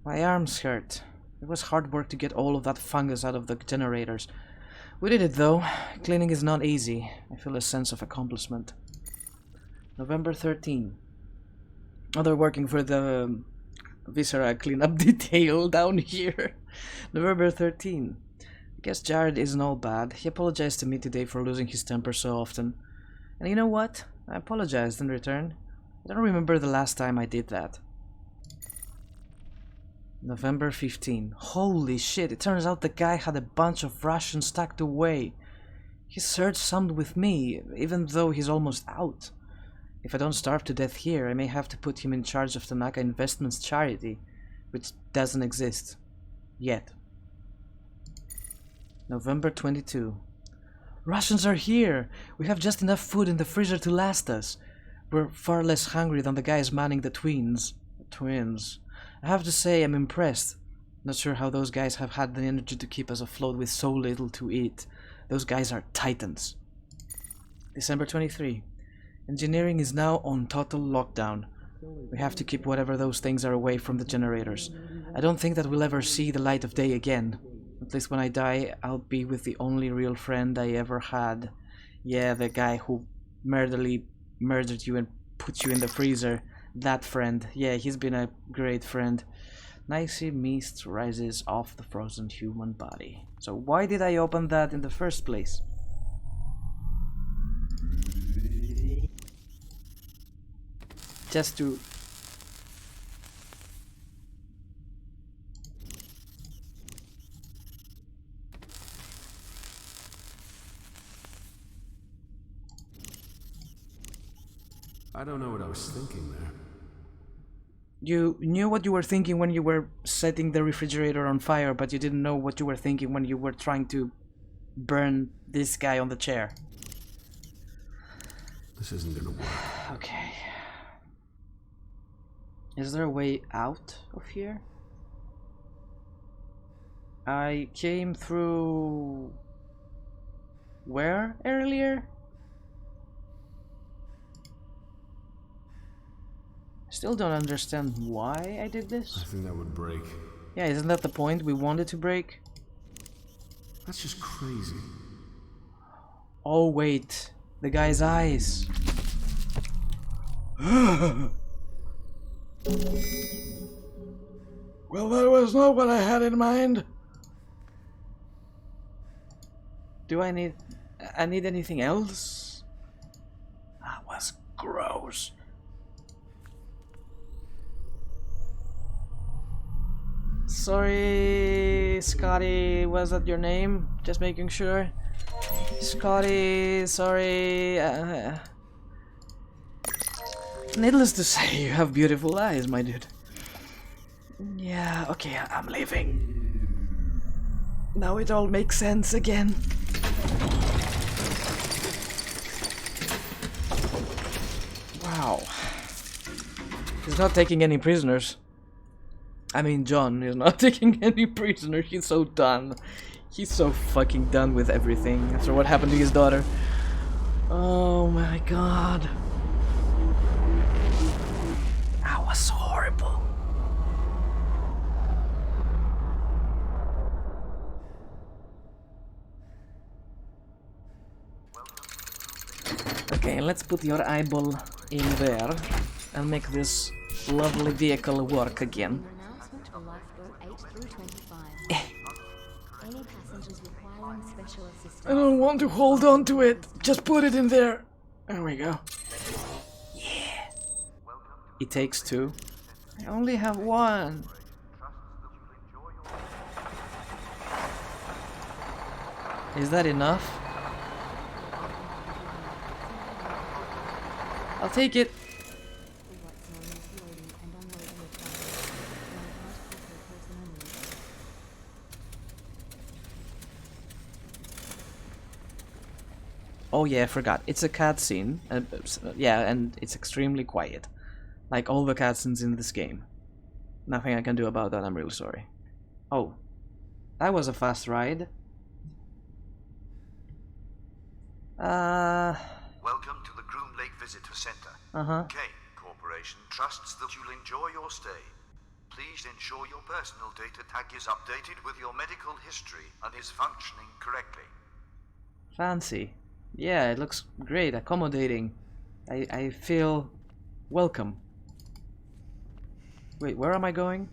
My arms hurt. It was hard work to get all of that fungus out of the generators. We did it though. Cleaning is not easy. I feel a sense of accomplishment. November 13. Oh, they're working for the viscera cleanup detail down here. November 13. I guess Jared isn't all bad. He apologized to me today for losing his temper so often. And you know what? I apologized in return. I don't remember the last time I did that. November 15. Holy shit, it turns out the guy had a bunch of rations stacked away. He searched some with me, even though he's almost out. If I don't starve to death here, I may have to put him in charge of Tanaka Investments charity, which doesn't exist. Yet. November 22. Rations are here! We have just enough food in the freezer to last us. We're far less hungry than the guys manning the twins. I have to say, I'm impressed. Not sure how those guys have had the energy to keep us afloat with so little to eat. Those guys are titans. December 23. Engineering is now on total lockdown. We have to keep whatever those things are away from the generators. I don't think that we'll ever see the light of day again. At least when I die, I'll be with the only real friend I ever had. Yeah, the guy who murdered you and put you in the freezer. That friend. Yeah, he's been a great friend. Icy mist rises off the frozen human body. So why did I open that in the first place? Just to... I don't know what I was thinking there. You knew what you were thinking when you were setting the refrigerator on fire, but you didn't know what you were thinking when you were trying to burn this guy on the chair. This isn't gonna work. Okay. Is there a way out of here? I came through... where earlier? Still don't understand why I did this. I think that would break. Yeah, isn't that the point? We wanted to break? That's just crazy. Oh wait, the guy's eyes. Well, that was not what I had in mind. Do I need anything else? That was gross. Sorry, Scotty, was that your name? Just making sure. Scotty, sorry. Needless to say, you have beautiful eyes, my dude. Yeah, okay, I'm leaving. Now it all makes sense again. Wow. He's not taking any prisoners. I mean, John is not taking any prisoners. He's so done. He's so fucking done with everything after what happened to his daughter. Oh my god. That was horrible. Okay, let's put your eyeball in there and make this lovely vehicle work again. I don't want to hold on to it. Just put it in there. There we go. Yeah. It takes two. I only have one. Is that enough? I'll take it. Oh yeah, I forgot. It's a cutscene. Yeah, and it's extremely quiet. Like all the cutscenes in this game. Nothing I can do about that, I'm really sorry. Oh. That was a fast ride. Welcome to the Groom Lake Visitor Center. Kane Corporation trusts that you'll enjoy your stay. Please ensure your personal data tag is updated with your medical history and is functioning correctly. Fancy. Yeah, it looks great, accommodating. I feel welcome. Wait, where am I going?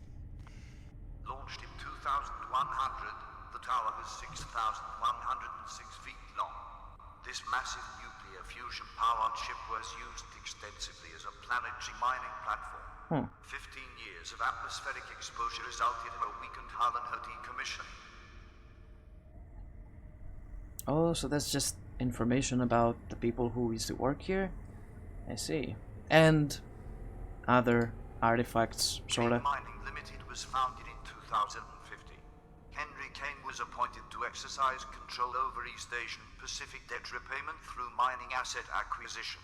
Launched in 2100, the tower is 6,106 feet long. This massive nuclear fusion powered ship was used extensively as a planetary mining platform. 15 years of atmospheric exposure resulted in a weakened hull and her decommissioning. Oh, so that's just information about the people who used to work here? I see. And other artifacts, sorta. Mining Limited was founded in 2050. Henry Kane was appointed to exercise control over East Asian Pacific debt repayment through mining asset acquisition.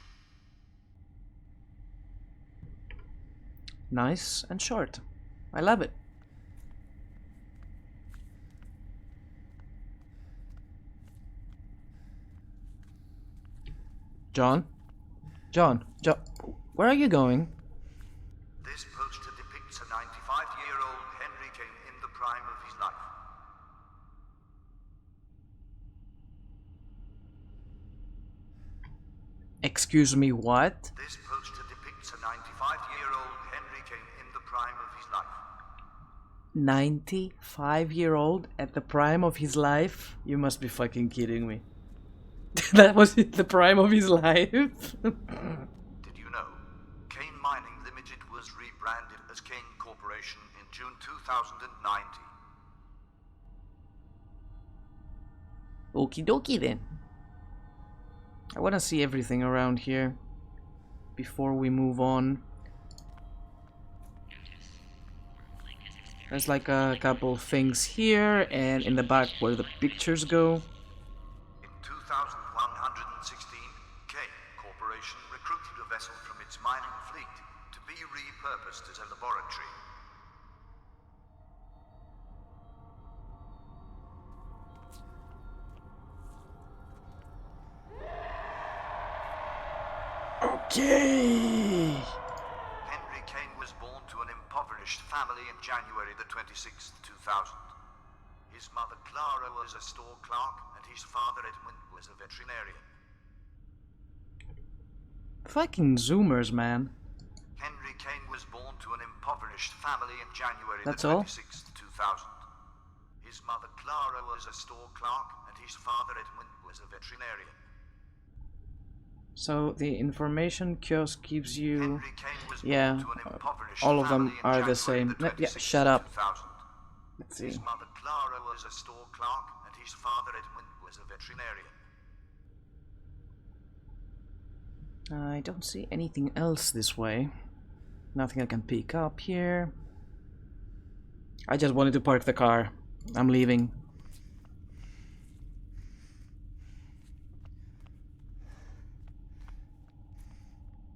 Nice and short. I love it. John? John, where are you going? This poster depicts a 95-year-old Henry Kane in the prime of his life. Excuse me, what? This poster depicts a 95-year-old Henry Kane in the prime of his life. 95-year-old at the prime of his life? You must be fucking kidding me. That was the prime of his life? Did you know? Kane Mining Limited was rebranded as Kane Corporation in June 2019. Okie dokie then. I want to see everything around here before we move on. There's like a couple things here, and in the back where the pictures go. In 2116, K Corporation recruited a vessel from its mining fleet to be repurposed as a laboratory. Okay. Henry Kane was born to an impoverished family in January the 26th, 2000. His mother Clara was a store clerk and his father Edmund was a veterinarian. Fucking Zoomers, man. Henry Kane was born to an impoverished family in January That's the all? 26th, 2000. His mother Clara was a store clerk and his father Edmund was a veterinarian. So the information kiosk gives you, Henry Kane was yeah, born to an impoverished all of them family in are the January same. the No, yeah, 26th, shut up. 2000. Let's see. His mother Clara was a store clerk and his father Edmund was a veterinarian. I don't see anything else this way. Nothing I can pick up here. I just wanted to park the car. I'm leaving.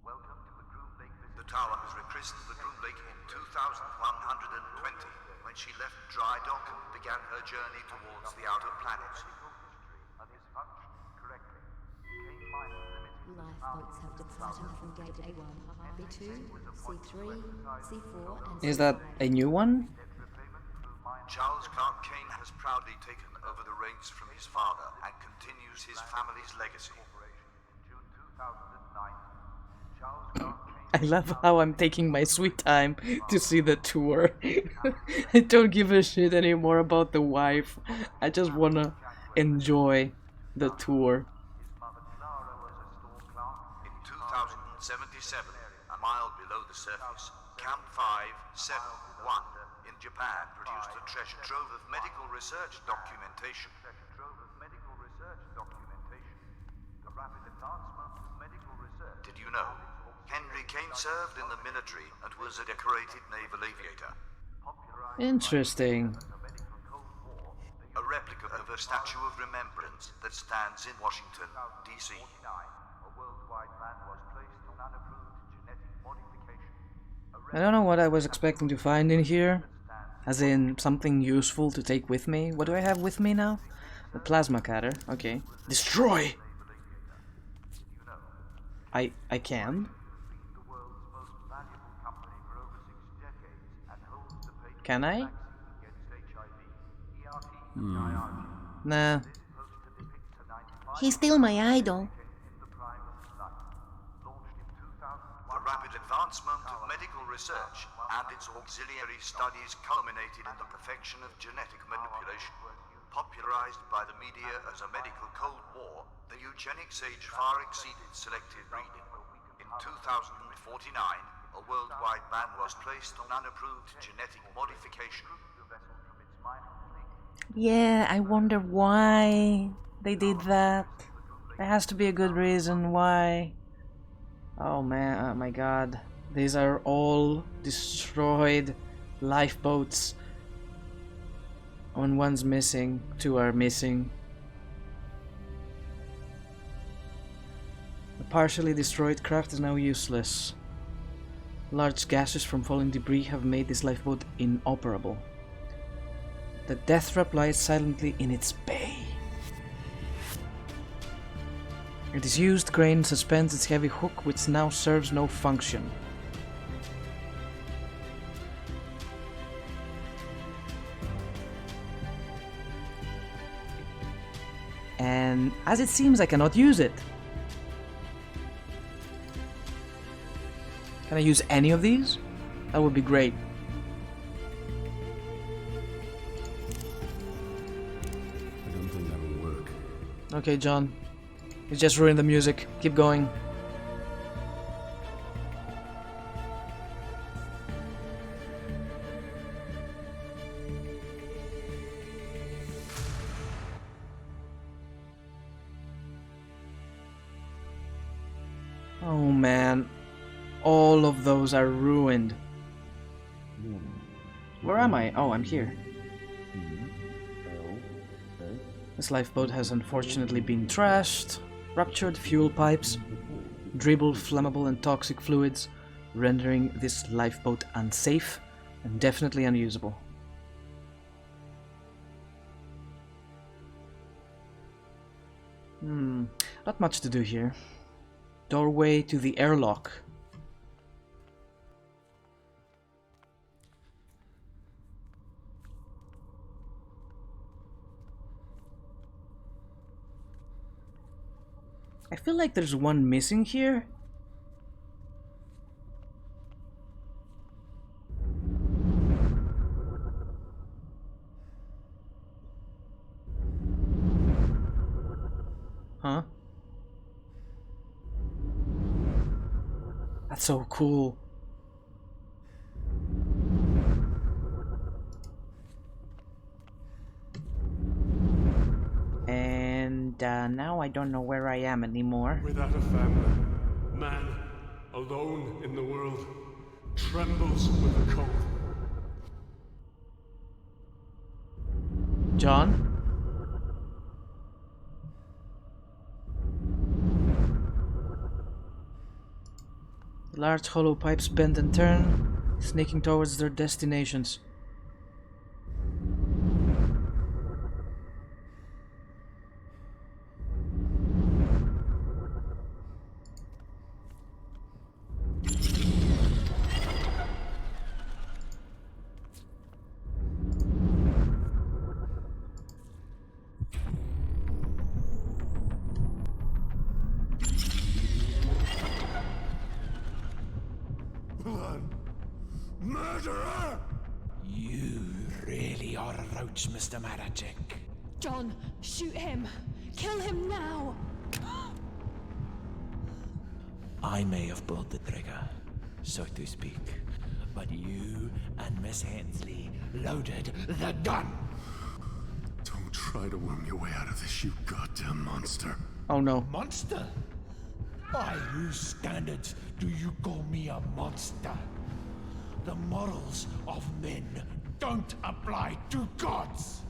Welcome to the Groom Lake visit. The tower was rechristened the Groom Lake in 2120 when she left dry dock and began her journey towards the outer planets. And is functioning correctly. Lifeboats have departed from gate A1, B2, C3, C4 and Is that a new one? Charles Clark Kane has proudly taken over the reins from his father and continues his family's legacy. In June 2009, Charles Clark I love how I'm taking my sweet time to see the tour. I don't give a shit anymore about the wife. I just wanna enjoy the tour. In 2077, a mile below the surface, Camp 571 in Japan produced a treasure trove of medical research documentation. The rapid advancement of medical research. Did you know? Henry Kane served in the military and was a decorated naval aviator. Interesting. A replica of a statue of remembrance that stands in Washington, D.C. A worldwide ban was placed on unapproved genetic modification. I don't know what I was expecting to find in here. As in, something useful to take with me. What do I have with me now? The plasma cutter. Okay. Destroy! I can? Can I? Nah. He's still my idol. The rapid advancement of medical research and its auxiliary studies culminated in the perfection of genetic manipulation. Popularized by the media as a medical Cold War, the eugenics age far exceeded selective breeding. In 2049, a worldwide ban was placed on unapproved genetic modification. Yeah, I wonder why they did that. There has to be a good reason why. Oh man, oh my god. These are all destroyed lifeboats. When one's missing, two are missing. The partially destroyed craft is now useless. Large gases from falling debris have made this lifeboat inoperable. The death trap lies silently in its bay. A disused crane suspends its heavy hook, which now serves no function. And as it seems, I cannot use it. Can I use any of these? That would be great. I don't think that will work. Okay, John. You just ruined the music. Keep going. Oh man. All of those are ruined. Where am I? Oh, I'm here. This lifeboat has unfortunately been trashed, ruptured fuel pipes, dribbled flammable and toxic fluids, rendering this lifeboat unsafe and definitely unusable. Not much to do here. Doorway to the airlock. I feel like there's one missing here. Huh? That's so cool. And now I don't know where I am anymore. Without a family, man, alone in the world, trembles with the cold. John? Large hollow pipes bend and turn, snaking towards their destinations. Murderer! You really are a roach, Mr. Maracek. John, shoot him! Kill him now! I may have pulled the trigger, so to speak, but you and Miss Hensley loaded the gun. Don't try to worm your way out of this, you goddamn monster. Oh no. Monster? By whose standards do you call me a monster? The morals of men don't apply to gods!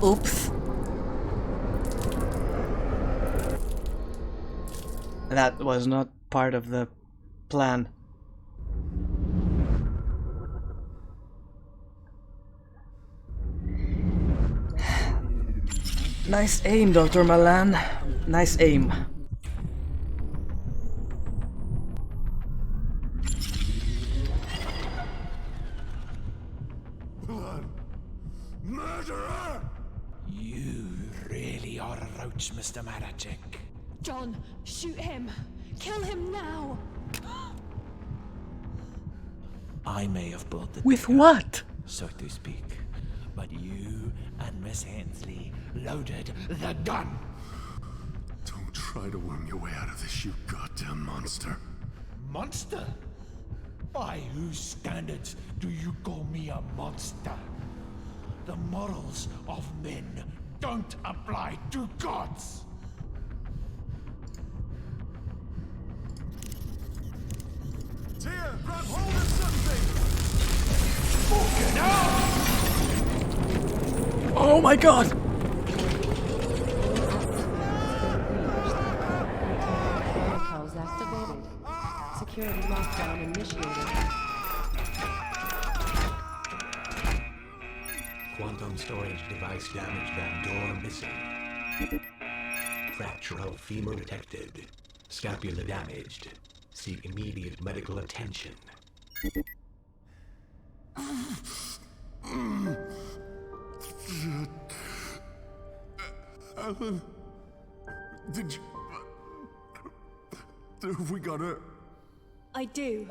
Oops. That was not part of the plan. Nice aim, Dr. Malan. Nice aim. Blood! Murderer! You really are a roach, Mr. Maracek. John, shoot him! Kill him now! I may have pulled the With trigger, what? so to speak, but you and Miss Hensley loaded the gun. Don't try to worm your way out of this, you goddamn monster. Monster? By whose standards do you call me a monster? The morals of men don't apply to gods! Tia, grab hold of something! Fucking hell! Oh my god! Protocols activated. Security lockdown initiated. Quantum storage device damaged and door missing. Fractural femur detected. Scapula damaged. Seek immediate medical attention. Alan, did you... Have we got her? I do.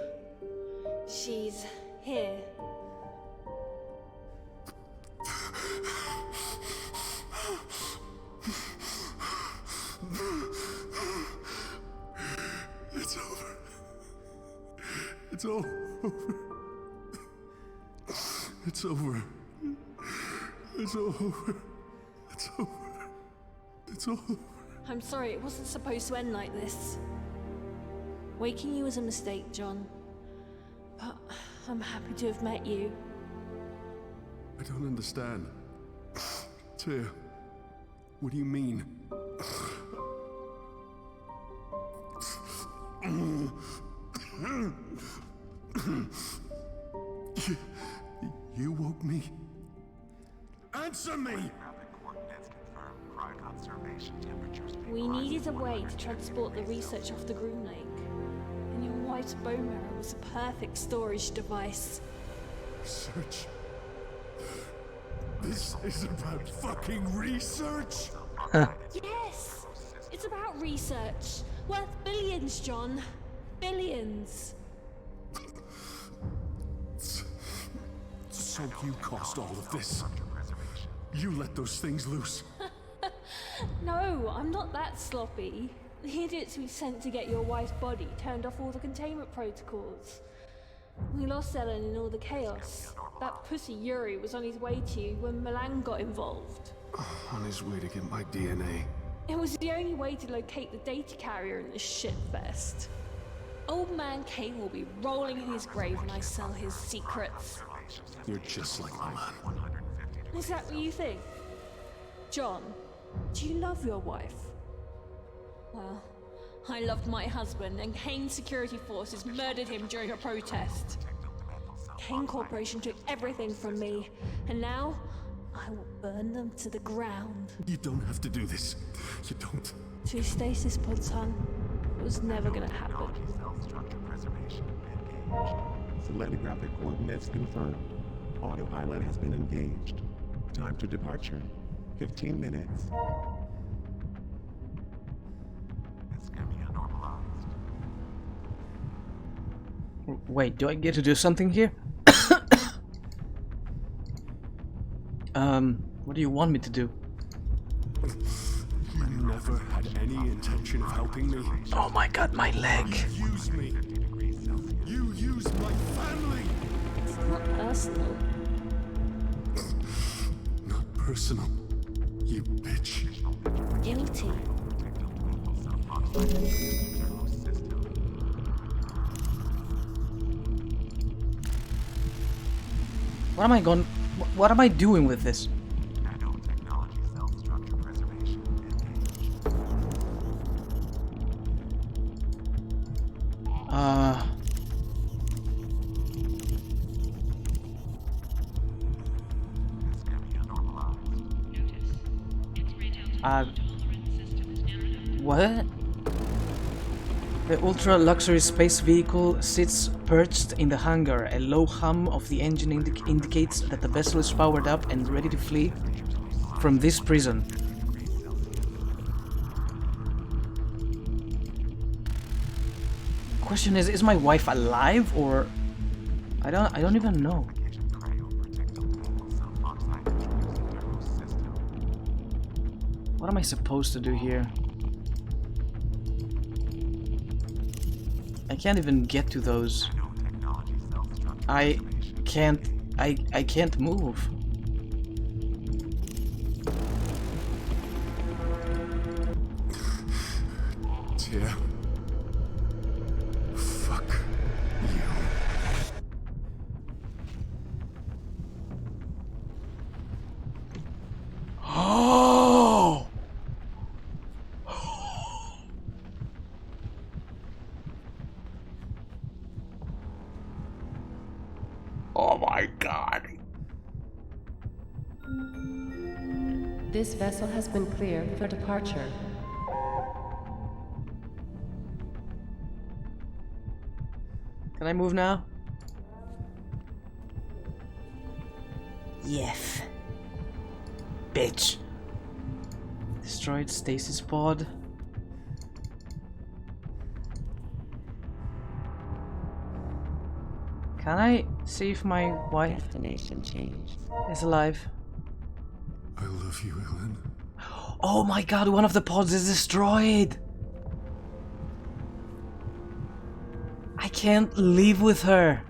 She's here. It's over. It's all over. It's over. It's over. It's It's all over. I'm sorry, it wasn't supposed to end like this. Waking you was a mistake, John. But I'm happy to have met you. I don't understand. Tear, what do you mean? You woke me? Answer me! We needed a way to transport the research off the Groom Lake. And your wife's bone marrow was a perfect storage device. Research? This is about fucking research? Yes! It's about research. Worth billions, John. Billions. So you caused all of this? You let those things loose? No, I'm not that sloppy. The idiots we sent to get your wife's body turned off all the containment protocols. We lost Ellen in all the chaos. That pussy Yuri was on his way to you when Milan got involved. On his way to get my DNA. It was the only way to locate the data carrier in this shitfest. Old man Kane will be rolling in his grave when I sell his secrets. You're just like Milan. Is that what you think? John, do you love your wife? Well, I loved my husband, and Kane's security forces murdered him during a protest. Kane Corporation took everything from me, and now I will burn them to the ground. You don't have to do this. You don't. To Stasis pods, hon. It was never gonna happen. Selenographic coordinates confirmed. Autopilot has been engaged. Time to departure. 15 minutes. Wait, do I get to do something here? What do you want me to do? You never had any intention of helping me. Oh my god, my leg. You used me. You used my family. It's not personal. Not personal. You bitch. Guilty. What am I going? What am I doing with this? What? The ultra-luxury space vehicle sits perched in the hangar. A low hum of the engine indicates that the vessel is powered up and ready to flee from this prison. Question is my wife alive, or I don't even know. What am I supposed to do here? I can't even get to those. I can't move. Tia. Fuck you. Oh! Oh my god. This vessel has been cleared for departure. Can I move now? Yes. Bitch. Destroyed stasis pod. Can I see if my wife Destination changed. is alive? I love you, Ellen. Oh my god, one of the pods is destroyed! I can't leave with her.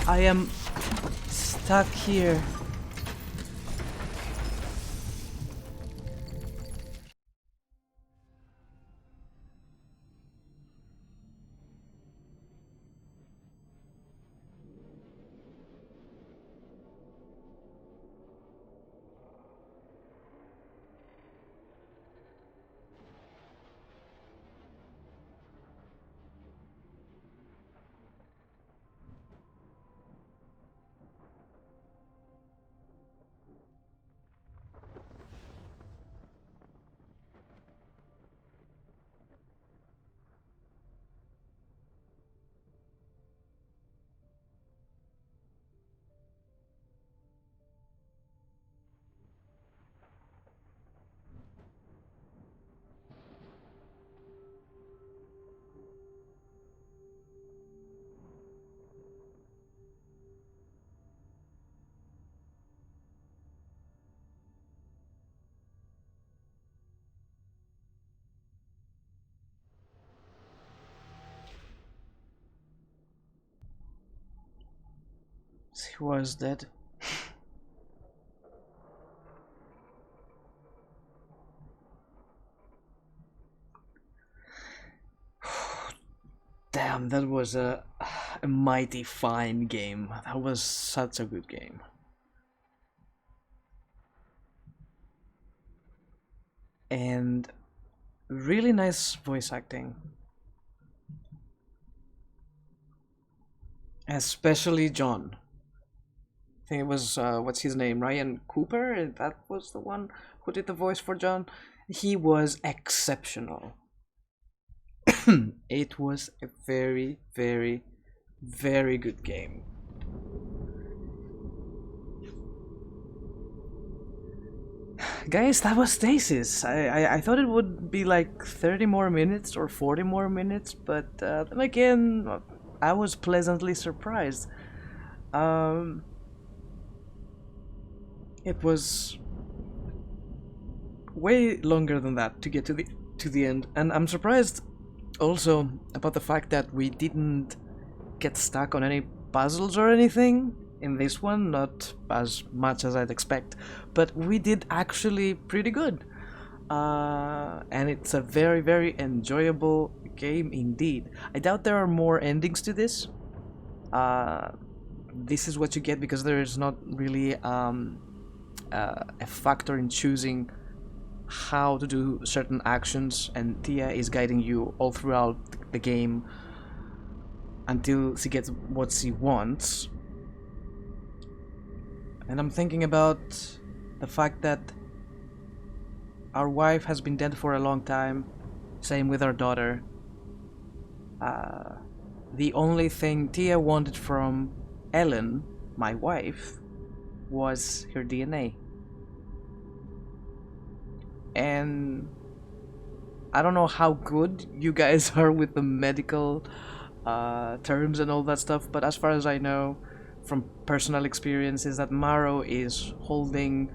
I am stuck here. he was dead. Damn, that was a mighty fine game. That was such a good game. And really nice voice acting. Especially John. I think it was, what's his name? Ryan Cooper? That was the one who did the voice for John. He was exceptional. It was a very, very, very good game. Guys, that was Stasis. I thought it would be like 30 more minutes or 40 more minutes, but then again, I was pleasantly surprised. It was way longer than that to get to the end, and I'm surprised also about the fact that we didn't get stuck on any puzzles or anything in this one, not as much as I'd expect, but we did actually pretty good. And it's a very, very enjoyable game indeed. I doubt there are more endings to this. This is what you get because there is not really a factor in choosing how to do certain actions, and Tia is guiding you all throughout the game until she gets what she wants. And I'm thinking about the fact that our wife has been dead for a long time, same with our daughter. The only thing Tia wanted from Ellen, my wife, was her DNA. And I don't know how good you guys are with the medical terms and all that stuff, but as far as I know from personal experience is that Maro is holding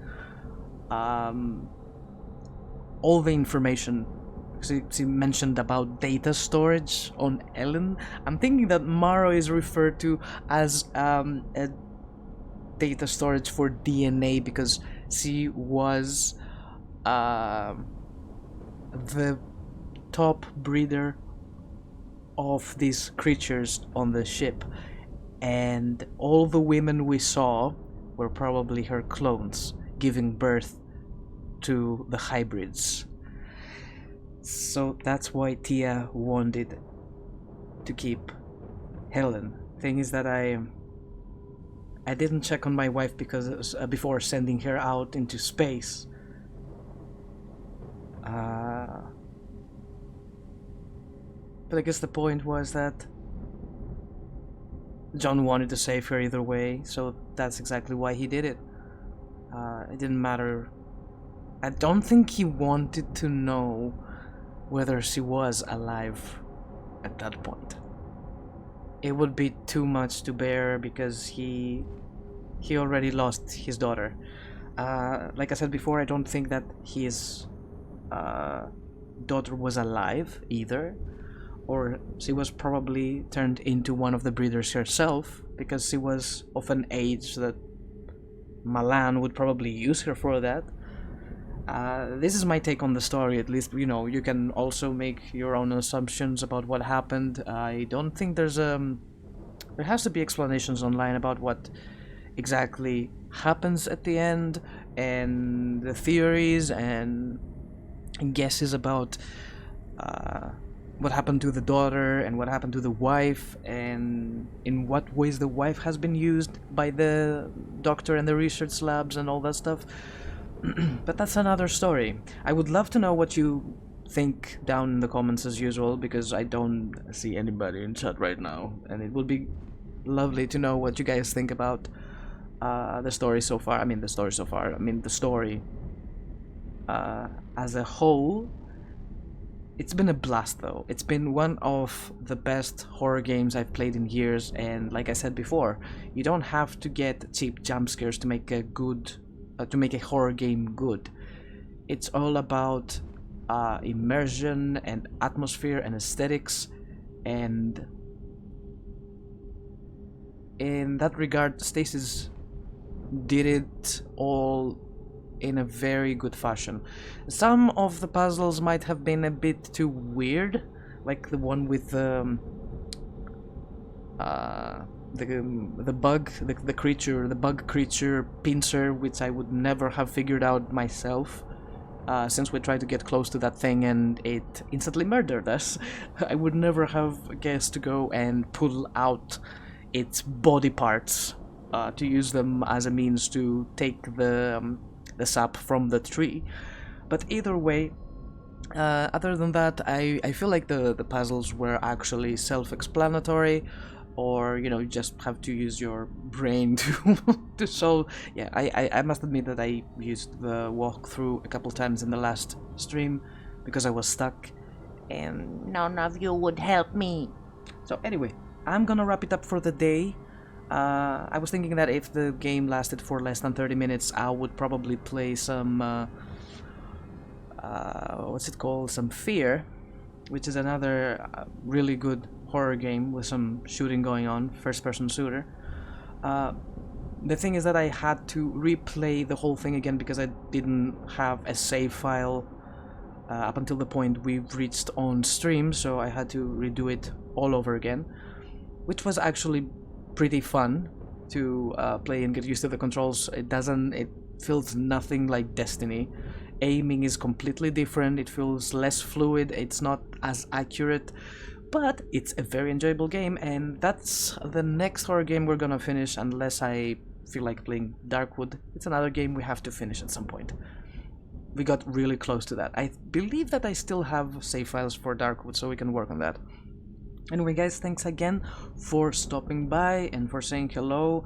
all the information. She mentioned about data storage on Ellen. I'm thinking that Maro is referred to as a data storage for DNA because she was the top breeder of these creatures on the ship, and all the women we saw were probably her clones giving birth to the hybrids. So that's why Tia wanted to keep Helen. Thing is that I didn't check on my wife because before sending her out into space. But I guess the point was that John wanted to save her either way, so that's exactly why he did it. It didn't matter. I don't think he wanted to know whether she was alive at that point. It would be too much to bear because he already lost his daughter. Like I said before, I don't think that his daughter was alive either, or she was probably turned into one of the breeders herself because she was of an age that Malan would probably use her for that. This is my take on the story, at least, you know, you can also make your own assumptions about what happened. I don't think there has to be explanations online about what exactly happens at the end, and the theories and guesses about what happened to the daughter and what happened to the wife, and in what ways the wife has been used by the doctor and the research labs and all that stuff. But that's another story. I would love to know what you think down in the comments as usual, because I don't see anybody in chat right now, and it would be lovely to know what you guys think about the story so far. I mean the story as a whole. It's been a blast though. It's been one of the best horror games I've played in years, and like I said before, you don't have to get cheap jump scares to make a horror game good. It's all about immersion and atmosphere and aesthetics, and in that regard, Stasis did it all in a very good fashion. Some of the puzzles might have been a bit too weird, like the one with the bug creature pincer, which I would never have figured out myself. Since we tried to get close to that thing and it instantly murdered us, I would never have guessed to go and pull out its body parts to use them as a means to take the sap from the tree. But either way, other than that, I feel like the puzzles were actually self-explanatory, or you know, you just have to use your brain to solve. Yeah, I must admit that I used the walkthrough a couple times in the last stream because I was stuck and none of you would help me. So anyway, I'm gonna wrap it up for the day. I was thinking that if the game lasted for less than 30 minutes, I would probably play some what's it called? Some Fear, which is another really good horror game with some shooting going on, first-person shooter. The thing is that I had to replay the whole thing again because I didn't have a save file up until the point we reached on stream, so I had to redo it all over again, which was actually pretty fun to play and get used to the controls. It feels nothing like Destiny. Aiming is completely different, it feels less fluid, it's not as accurate, but it's a very enjoyable game, and that's the next horror game we're gonna finish unless I feel like playing Darkwood. It's another game we have to finish at some point. We got really close to that. I believe that I still have save files for Darkwood, so we can work on that. Anyway guys, thanks again for stopping by and for saying hello,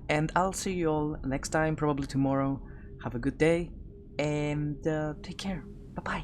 and I'll see you all next time, probably tomorrow. Have a good day, and take care. Bye-bye.